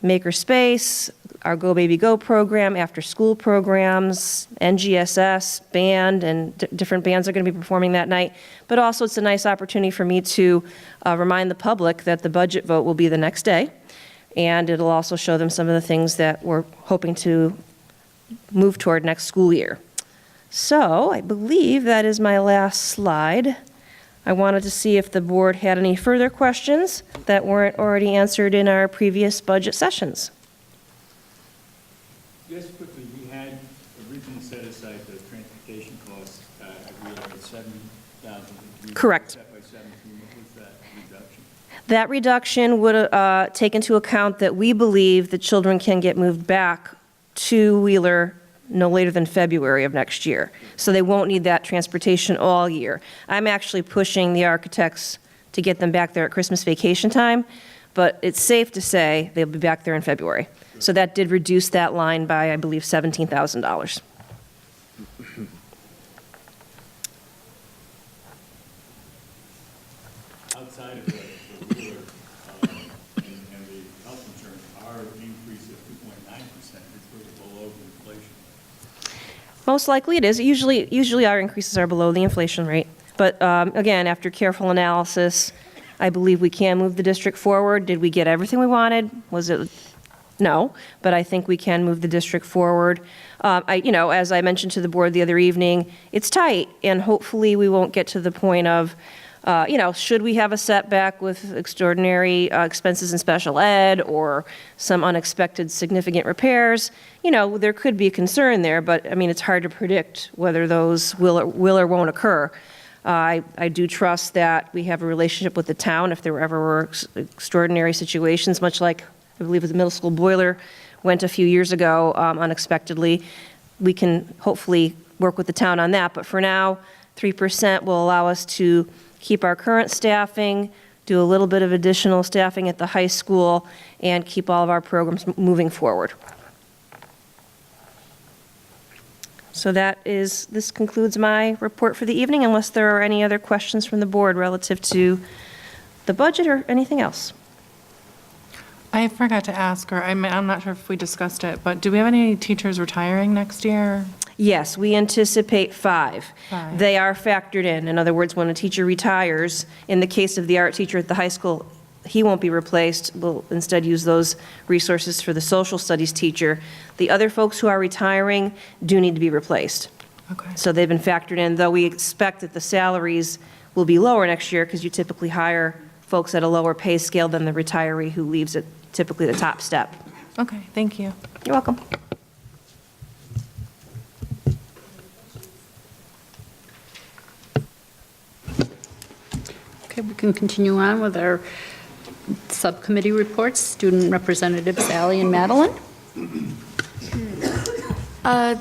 Makerspace, our Go Baby Go program, after-school programs, NGSS, band, and different bands are going to be performing that night. But also it's a nice opportunity for me to remind the public that the budget vote will be the next day, and it'll also show them some of the things that we're hoping to move toward next school year. So I believe that is my last slide. I wanted to see if the board had any further questions that weren't already answered in our previous budget sessions. Just quickly, we had originally set aside the transportation costs, I believe at $7,000. Correct. Set by 17. What was that reduction? That reduction would take into account that we believe the children can get moved back to Wheeler no later than February of next year. So they won't need that transportation all year. I'm actually pushing the architects to get them back there at Christmas vacation time, but it's safe to say they'll be back there in February. So that did reduce that line by, I believe, $17,000. Outside of the Wheeler and the health insurance, our increase Most likely it is. Usually our increases are below the inflation rate. But again, after careful analysis, I believe we can move the district forward. Did we get everything we wanted? Was it? No, but I think we can move the district forward. As I mentioned to the board the other evening, it's tight, and hopefully we won't get to the point of, should we have a setback with extraordinary expenses in special ed or some unexpected significant repairs? There could be a concern there, but I mean, it's hard to predict whether those will or won't occur. I do trust that we have a relationship with the town if there ever were extraordinary situations, much like I believe the middle school boiler went a few years ago unexpectedly. We can hopefully work with the town on that, but for now, 3% will allow us to keep our current staffing, do a little bit of additional staffing at the high school, and keep all of our programs moving forward. So this concludes my report for the evening, unless there are any other questions from the board relative to the budget or anything else. I forgot to ask her, I'm not sure if we discussed it, but do we have any teachers retiring next year? Yes, we anticipate 5. 5. They are factored in. In other words, when a teacher retires, in the case of the art teacher at the high school, he won't be replaced. We'll instead use those resources for the social studies teacher. The other folks who are retiring do need to be replaced. Okay. So they've been factored in, though we expect that the salaries will be lower next year because you typically hire folks at a lower pay scale than the retiree who leaves at typically the top step. Okay, thank you. You're welcome. Okay, we can continue on with our subcommittee reports. Student representatives Sally and Madeline.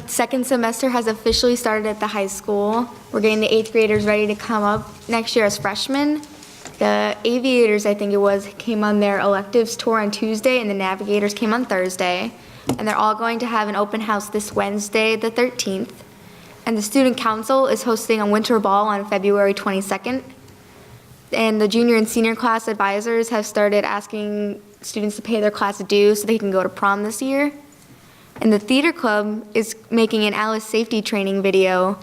Second semester has officially started at the high school. We're getting the 8th graders ready to come up next year as freshmen. The aviators, I think it was, came on their electives tour on Tuesday, and the navigators came on Thursday. And they're all going to have an open house this Wednesday, the 13th. And the student council is hosting a winter ball on February 22nd. And the junior and senior class advisors have started asking students to pay their class dues so they can go to prom this year. And the theater club is making an Alice safety training video.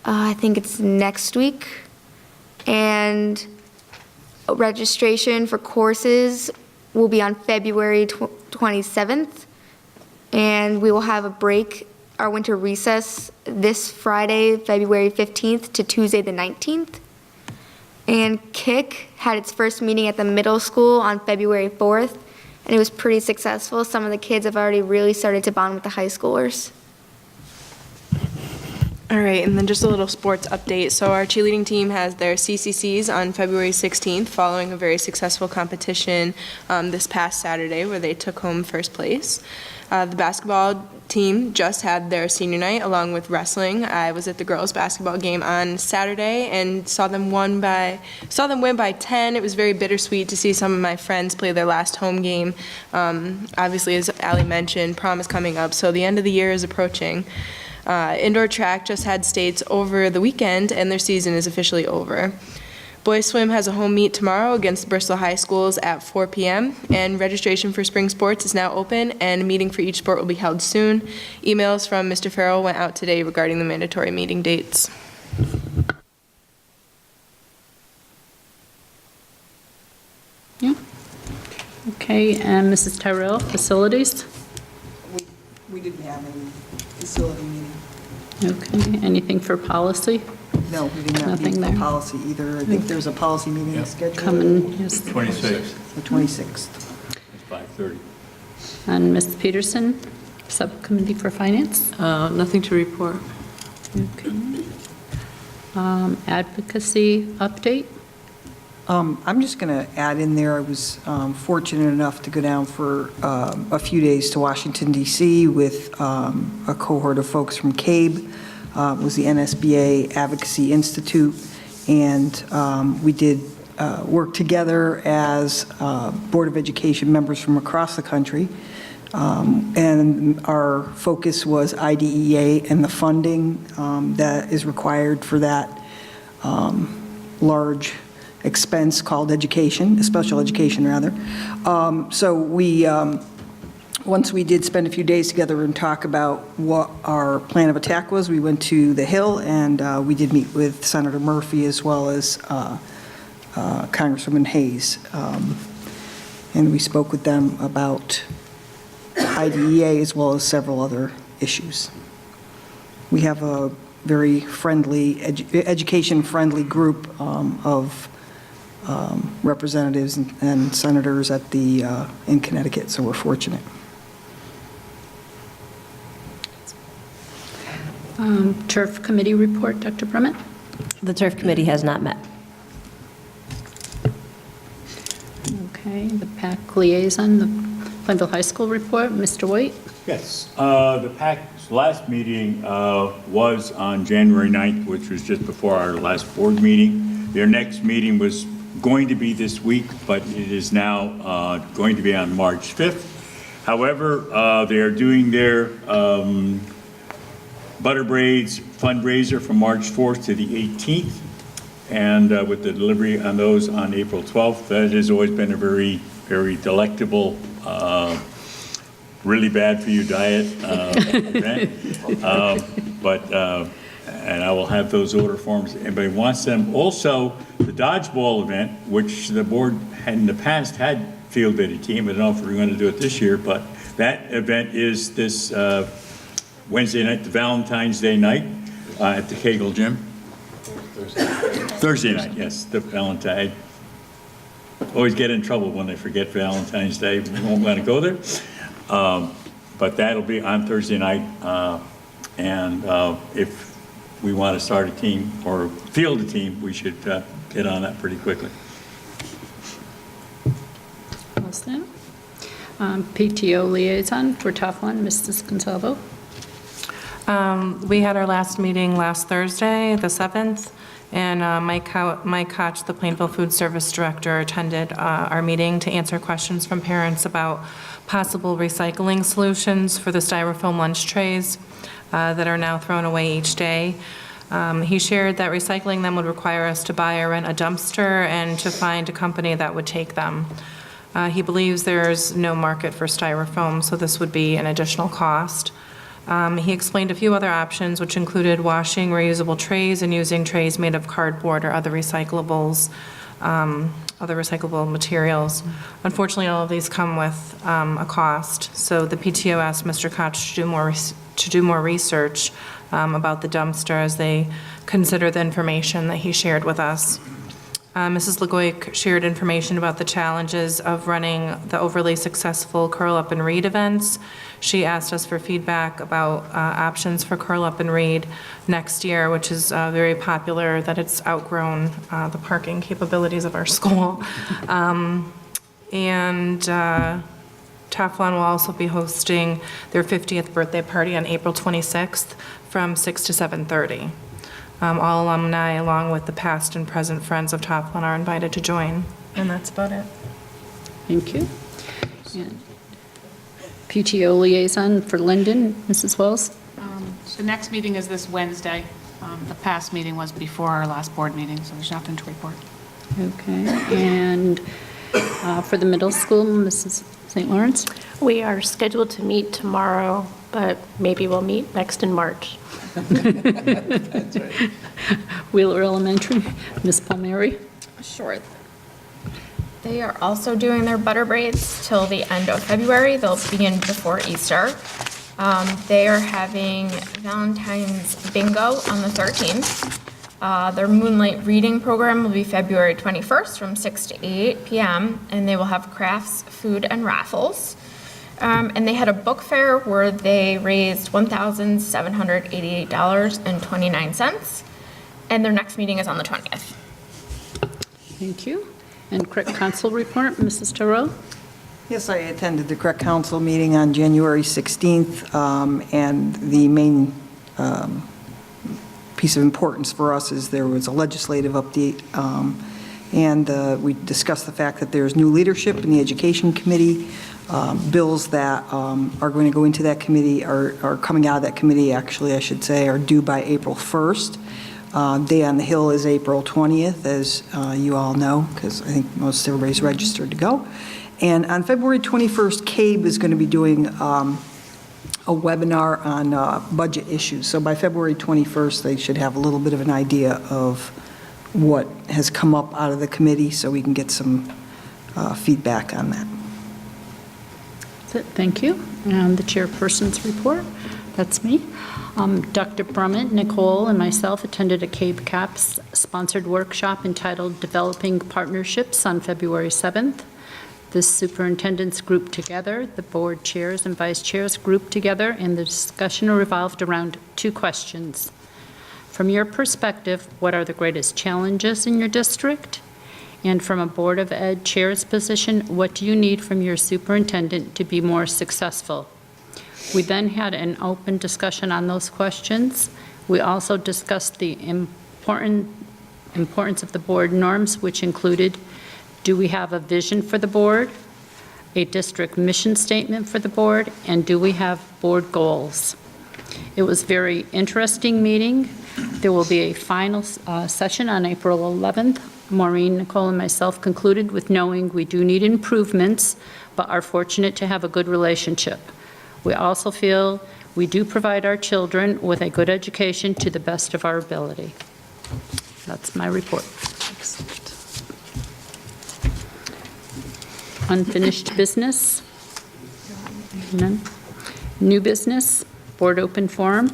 I think it's next week. And registration for courses will be on February 27th. And we will have a break, our winter recess, this Friday, February 15th to Tuesday the 19th. And KIC had its first meeting at the middle school on February 4th, and it was pretty successful. Some of the kids have already really started to bond with the high schoolers. All right, and then just a little sports update. So our cheerleading team has their CCCs on February 16th, following a very successful competition this past Saturday where they took home first place. The basketball team just had their senior night along with wrestling. I was at the girls' basketball game on Saturday and saw them win by 10. It was very bittersweet to see some of my friends play their last home game. Obviously, as Allie mentioned, prom is coming up, so the end of the year is approaching. Indoor track just had states over the weekend, and their season is officially over. Boys swim has a home meet tomorrow against Bristol High Schools at 4 p.m., and registration for spring sports is now open, and a meeting for each sport will be held soon. Emails from Mr. Farrell went out today regarding the mandatory meeting dates. Yeah. Okay, and Mrs. Tyrell, facilities? We didn't have any facility meeting. Okay, anything for policy? No, we did not Nothing meet there. for policy either. I think there's a policy meeting scheduled. Coming, yes. 26th. The 26th. It's 5:30. And Ms. Peterson, subcommittee for finance? Nothing to report. Okay. Advocacy update? I'm just going to add in there, I was fortunate enough to go down for a few days to Washington, D.C. with a cohort of folks from CABE. It was the NSBA Advocacy Institute, and we did work together as Board of Education members from across the country. And our focus was IDEA and the funding that is required for that large expense called education, special education rather. So we Once we did spend a few days together and talk about what our plan of attack was, we went to the Hill, and we did meet with Senator Murphy as well as Congresswoman Hayes. And we spoke with them about IDEA as well as several other issues. We have a very friendly, education-friendly group of representatives and senators at in Connecticut, so we're fortunate. Turf Committee report, Dr. Brummett? The Turf Committee has not met. Okay, the PAC liaison, the Plainville High School report, Mr. White? Yes, the PAC's last meeting was on January 9th, which was just before our last board meeting. Their next meeting was going to be this week, but it is now going to be on March 5th. However, they are doing their Butter Braids fundraiser from March 4th to the 18th, and with the delivery on those on April 12th. That has always been a very, very delectable, really bad for you diet event. And I will have those order forms if anybody wants them. Also, the dodgeball event, which the board had in the past had fielded a team. I don't know if we're going to do it this year, but that event is this Wednesday night, the Valentine's Day night at the Kegel Gym. Thursday night, yes, the Valentine. Always get in trouble when they forget Valentine's Day. We won't let it go there. But that'll be on Thursday night. If we want to start a team or field a team, we should get on that pretty quickly. What's that? PTO liaison for Teflon, Mrs. Gonsalvo. We had our last meeting last Thursday, the 7th, and Mike Koch, the Plainville Food Service Director, attended our meeting to answer questions from parents about possible recycling solutions for the styrofoam lunch trays that are now thrown away each day. He shared that recycling them would require us to buy or rent a dumpster and to find a company that would take them. He believes there's no market for styrofoam, so this would be an additional cost. He explained a few other options, which included washing reusable trays and using trays made of cardboard or other recyclables, other recyclable materials. Unfortunately, all of these come with a cost, so the PTO asked Mr. Koch to do more research about the dumpster as they consider the information that he shared with us. Mrs. LeGoy shared information about the challenges of running the overly successful Curl Up and Read events. She asked us for feedback about options for Curl Up and Read next year, which is very popular, that it's outgrown the parking capabilities of our school. Teflon will also be hosting their 50th birthday party on April 26th from 6 to 7:30. All alumni, along with the past and present friends of Teflon, are invited to join, and that's about it. Thank you. And PTO liaison for Linden, Mrs. Wells. The next meeting is this Wednesday. The past meeting was before our last board meeting, so there's nothing to report. Okay, and for the middle school, Mrs. St. Lawrence? We are scheduled to meet tomorrow, but maybe we'll meet next in March. That's right. Wheeler Elementary, Ms. Palmieri? Sure. They are also doing their butter braids till the end of February. They'll begin before Easter. They are having Valentine's bingo on the 13th. Their Moonlight Reading program will be February 21st from 6 to 8 p.m., and they will have crafts, food, and raffles. And they had a book fair where they raised $1,788.29, and their next meeting is on the 20th. Thank you. And Craig Council report, Mrs. Terrell? Yes, I attended the CREC Council meeting on January 16th, and the main piece of importance for us is there was a legislative update, and we discussed the fact that there's new leadership in the Education Committee. Bills that are going to go into that committee are coming out of that committee, actually, I should say, are due by April 1st. Day on the Hill is April 20th, as you all know, because I think most everybody's registered to go. And on February 21st, CABE is going to be doing a webinar on budget issues. So by February 21st, they should have a little bit of an idea of what has come up out of the committee, so we can get some feedback on that. That's it, thank you. And the chairperson's report, that's me. Dr. Brummett, Nicole, and myself attended a CABE CAPS sponsored workshop entitled Developing Partnerships on February 7th. The superintendents grouped together, the board chairs and vice chairs grouped together, and the discussion revolved around 2 questions. From your perspective, what are the greatest challenges in your district? And from a Board of Ed chair's position, what do you need from your superintendent to be more successful? We then had an open discussion on those questions. We also discussed the importance of the board norms, which included, do we have a vision for the board, a district mission statement for the board, and do we have board goals? It was a very interesting meeting. There will be a final session on April 11th. Maureen, Nicole, and myself concluded with knowing we do need improvements, but are fortunate to have a good relationship. We also feel we do provide our children with a good education to the best of our ability. That's my report. Unfinished business? None. New business? Board open forum?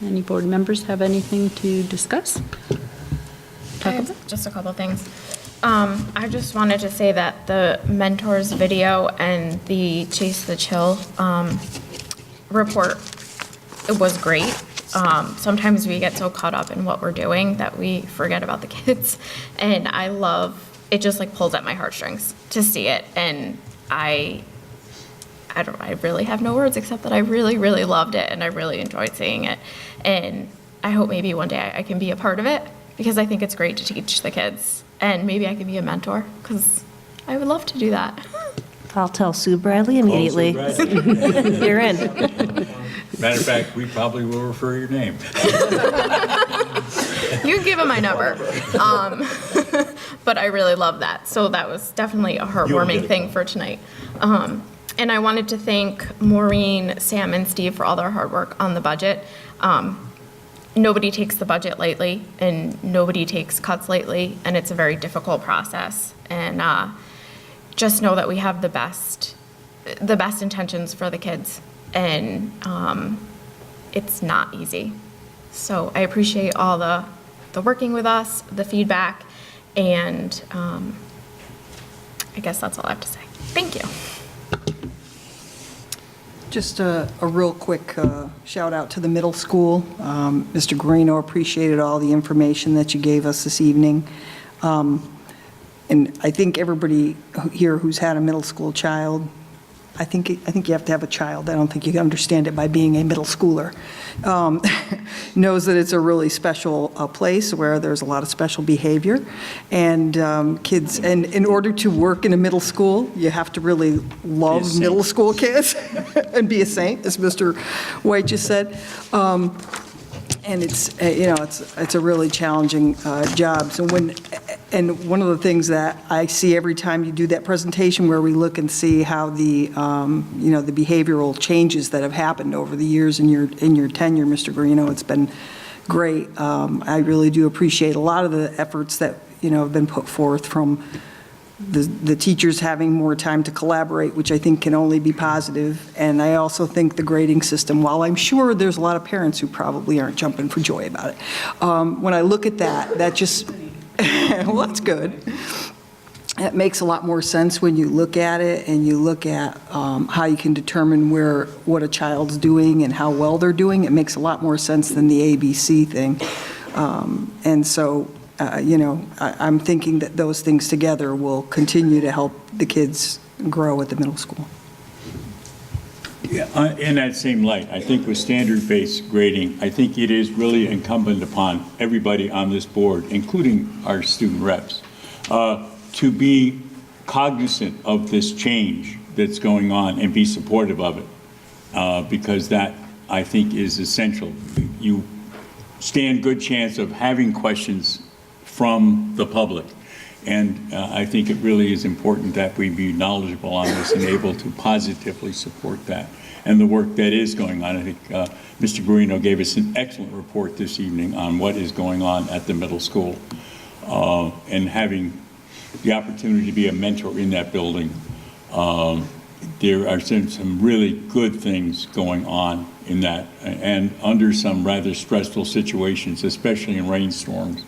Any board members have anything to discuss? Just a couple things. I just wanted to say that the mentors video and the Chase the Chill report, it was great. Sometimes we get so caught up in what we're doing that we forget about the kids. And I love, it just like pulls at my heartstrings to see it. And I really have no words except that I really, really loved it and I really enjoyed seeing it. And I hope maybe one day I can be a part of it because I think it's great to teach the kids. And maybe I can be a mentor because I would love to do that. I'll tell Sue Bradley immediately. You're in. Matter of fact, we probably will refer your name. You can give him my number. But I really love that. So that was definitely a heartwarming thing for tonight. And I wanted to thank Maureen, Sam, and Steve for all their hard work on the budget. Nobody takes the budget lightly, and nobody takes cuts lightly, and it's a very difficult process. And just know that we have the best intentions for the kids, and it's not easy. So I appreciate all the working with us, the feedback, and I guess that's all I have to say. Thank you. Just a real quick shout out to the middle school. Mr. Guarino appreciated all the information that you gave us this evening. And I think everybody here who's had a middle school child, I think you have to have a child. I don't think you can understand it by being a middle schooler. Knows that it's a really special place where there's a lot of special behavior. And kids, and in order to work in a middle school, you have to really love middle school kids and be a saint, as Mr. White just said. And it's, it's a really challenging job. So and one of the things that I see every time you do that presentation where we look and see how the, the behavioral changes that have happened over the years in your tenure, Mr. Guarino, it's been great. I really do appreciate a lot of the efforts that, have been put forth from the teachers having more time to collaborate, which I think can only be positive. And I also think the grading system, while I'm sure there's a lot of parents who probably aren't jumping for joy about it, when I look at that just, well, that's good. It makes a lot more sense when you look at it and you look at how you can determine what a child's doing and how well they're doing. It makes a lot more sense than the ABC thing. And so, I'm thinking that those things together will continue to help the kids grow at the middle school. Yeah, in that same light, I think with standard-based grading, I think it is really incumbent upon everybody on this board, including our student reps, to be cognizant of this change that's going on and be supportive of it, because that, I think, is essential. You stand good chance of having questions from the public. And I think it really is important that we be knowledgeable on this and able to positively support that and the work that is going on. I think Mr. Guarino gave us an excellent report this evening on what is going on at the middle school, and having the opportunity to be a mentor in that building. There are some really good things going on in that, and under some rather stressful situations, especially in rainstorms,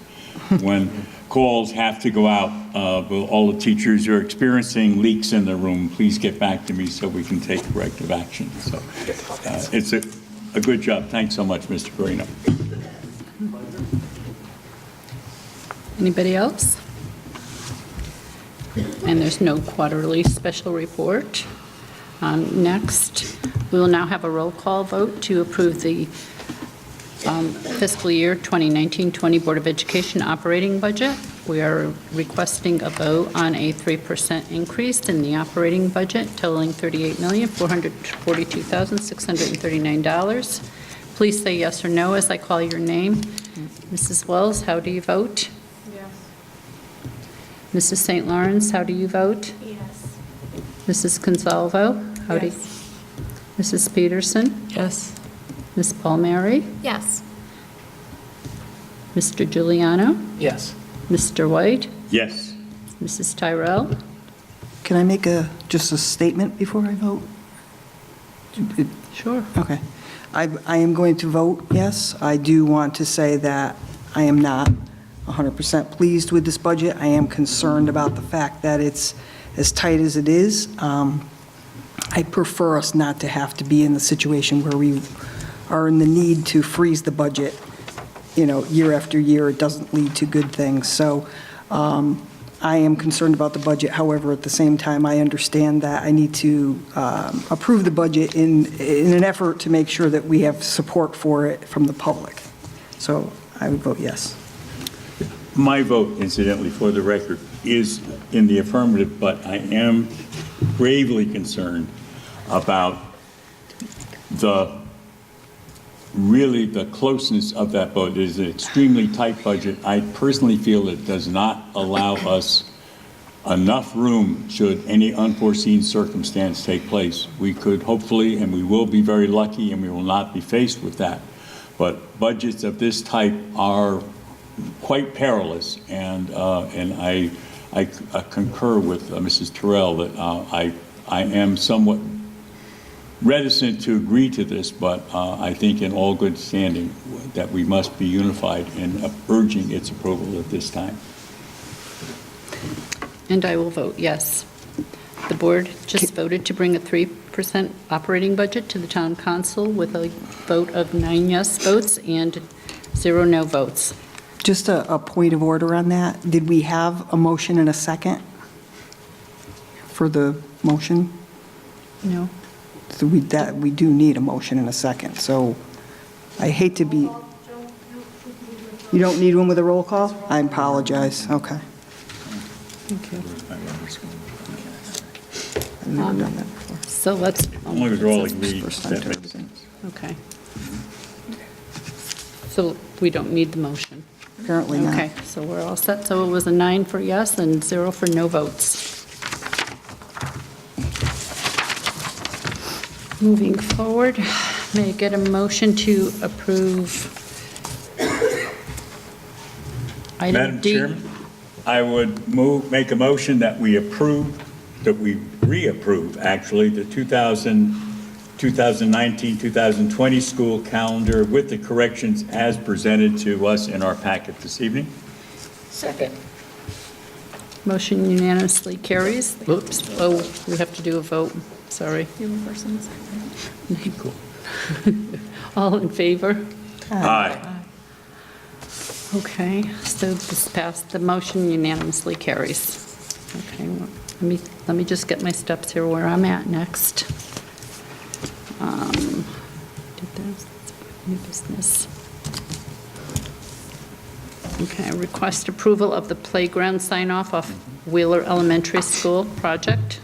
when calls have to go out. All the teachers who are experiencing leaks in the room, please get back to me so we can take corrective action. So it's a good job. Thanks so much, Mr. Guarino. Anybody else? And there's no quarterly special report. Next, we will now have a roll call vote to approve the fiscal year 2019-20 Board of Education operating budget. We are requesting a vote on a 3% increase in the operating budget totaling $38,442,639. Please say yes or no as I call your name. Mrs. Wells, how do you vote? Yes. Mrs. St. Lawrence, how do you vote? Yes. Mrs. Consalvo, how do you? Yes. Mrs. Peterson? Yes. Ms. Palmieri? Yes. Mr. Giuliano? Yes. Mr. White? Yes. Mrs. Tyrell? Can I make just a statement before I vote? Sure. Okay. I am going to vote yes. I do want to say that I am not 100% pleased with this budget. I am concerned about the fact that it's as tight as it is. I prefer us not to have to be in the situation where we are in the need to freeze the budget, year after year. It doesn't lead to good things. So I am concerned about the budget. However, at the same time, I understand that I need to approve the budget in an effort to make sure that we have support for it from the public. So I would vote yes. My vote, incidentally, for the record, is in the affirmative, but I am gravely concerned about the closeness of that budget. It is an extremely tight budget. I personally feel it does not allow us enough room should any unforeseen circumstance take place. We could hopefully, and we will be very lucky, and we will not be faced with that. But budgets of this type are quite perilous, and I concur with Mrs. Terrell that I am somewhat reticent to agree to this, but I think in all good standing that we must be unified in urging its approval at this time. And I will vote yes. The board just voted to bring a 3% operating budget to the town council with a vote of 9 yes votes and 0 no votes. Just a point of order on that. Did we have a motion and a second for the motion? No. So we do need a motion and a second. So I hate to be. You don't need one with a roll call? I apologize. Okay. Thank you. I've never done that before. So let's. As long as we're all agreed, that makes sense. Okay. So we don't need the motion? Apparently not. Okay, so we're all set. So it was a 9 for yes and 0 for no votes. Moving forward, may I get a motion to approve item Madam D? Chairman, I would make a motion that we reapprove, actually, the 2019-2020 school calendar with the corrections as presented to us in our packet this evening. Second. Motion unanimously carries. Oops, oh, we have to do a vote, sorry. You have a first and a second. Cool. All in favor? Aye. Okay, so this passed, the motion unanimously carries. Okay, well, let me just get my steps here where I'm at next. New business. Okay, request approval of the playground sign-off of Wheeler Elementary School project.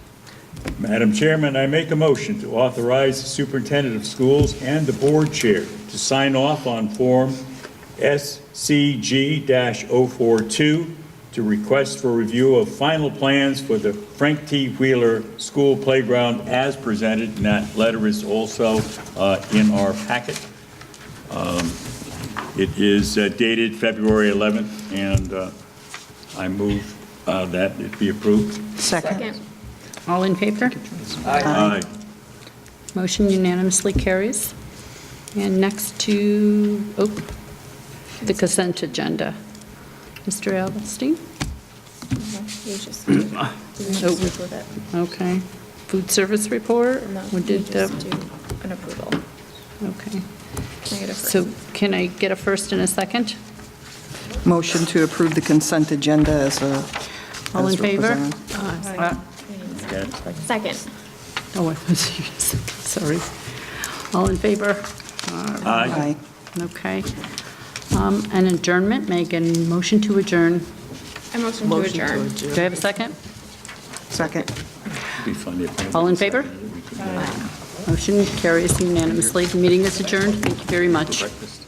Madam Chairman, I make a motion to authorize the superintendent of schools and the board chair to sign off on Form SCG-042 to request for review of final plans for the Frank T. Wheeler School Playground as presented, and that letter is also in our packet. It is dated February 11th, and I move that it be approved. Second. All in favor? Aye. Motion unanimously carries. And next to, the consent agenda. Mr. Alberstein? You just do with it. Okay. Food service report? No, We you did just do an approval. Okay. Can I get a first? So can I get a first and a second? Motion to approve the consent agenda as All in favor? represented. Second. Oh, I was, sorry. All in favor? Aye. Okay. An adjournment, Megan, motion to adjourn. I motion to adjourn. Do I have a second? Second. Be funny if All in favor? Motion carries unanimously. The meeting is adjourned. Thank you very much. breakfast.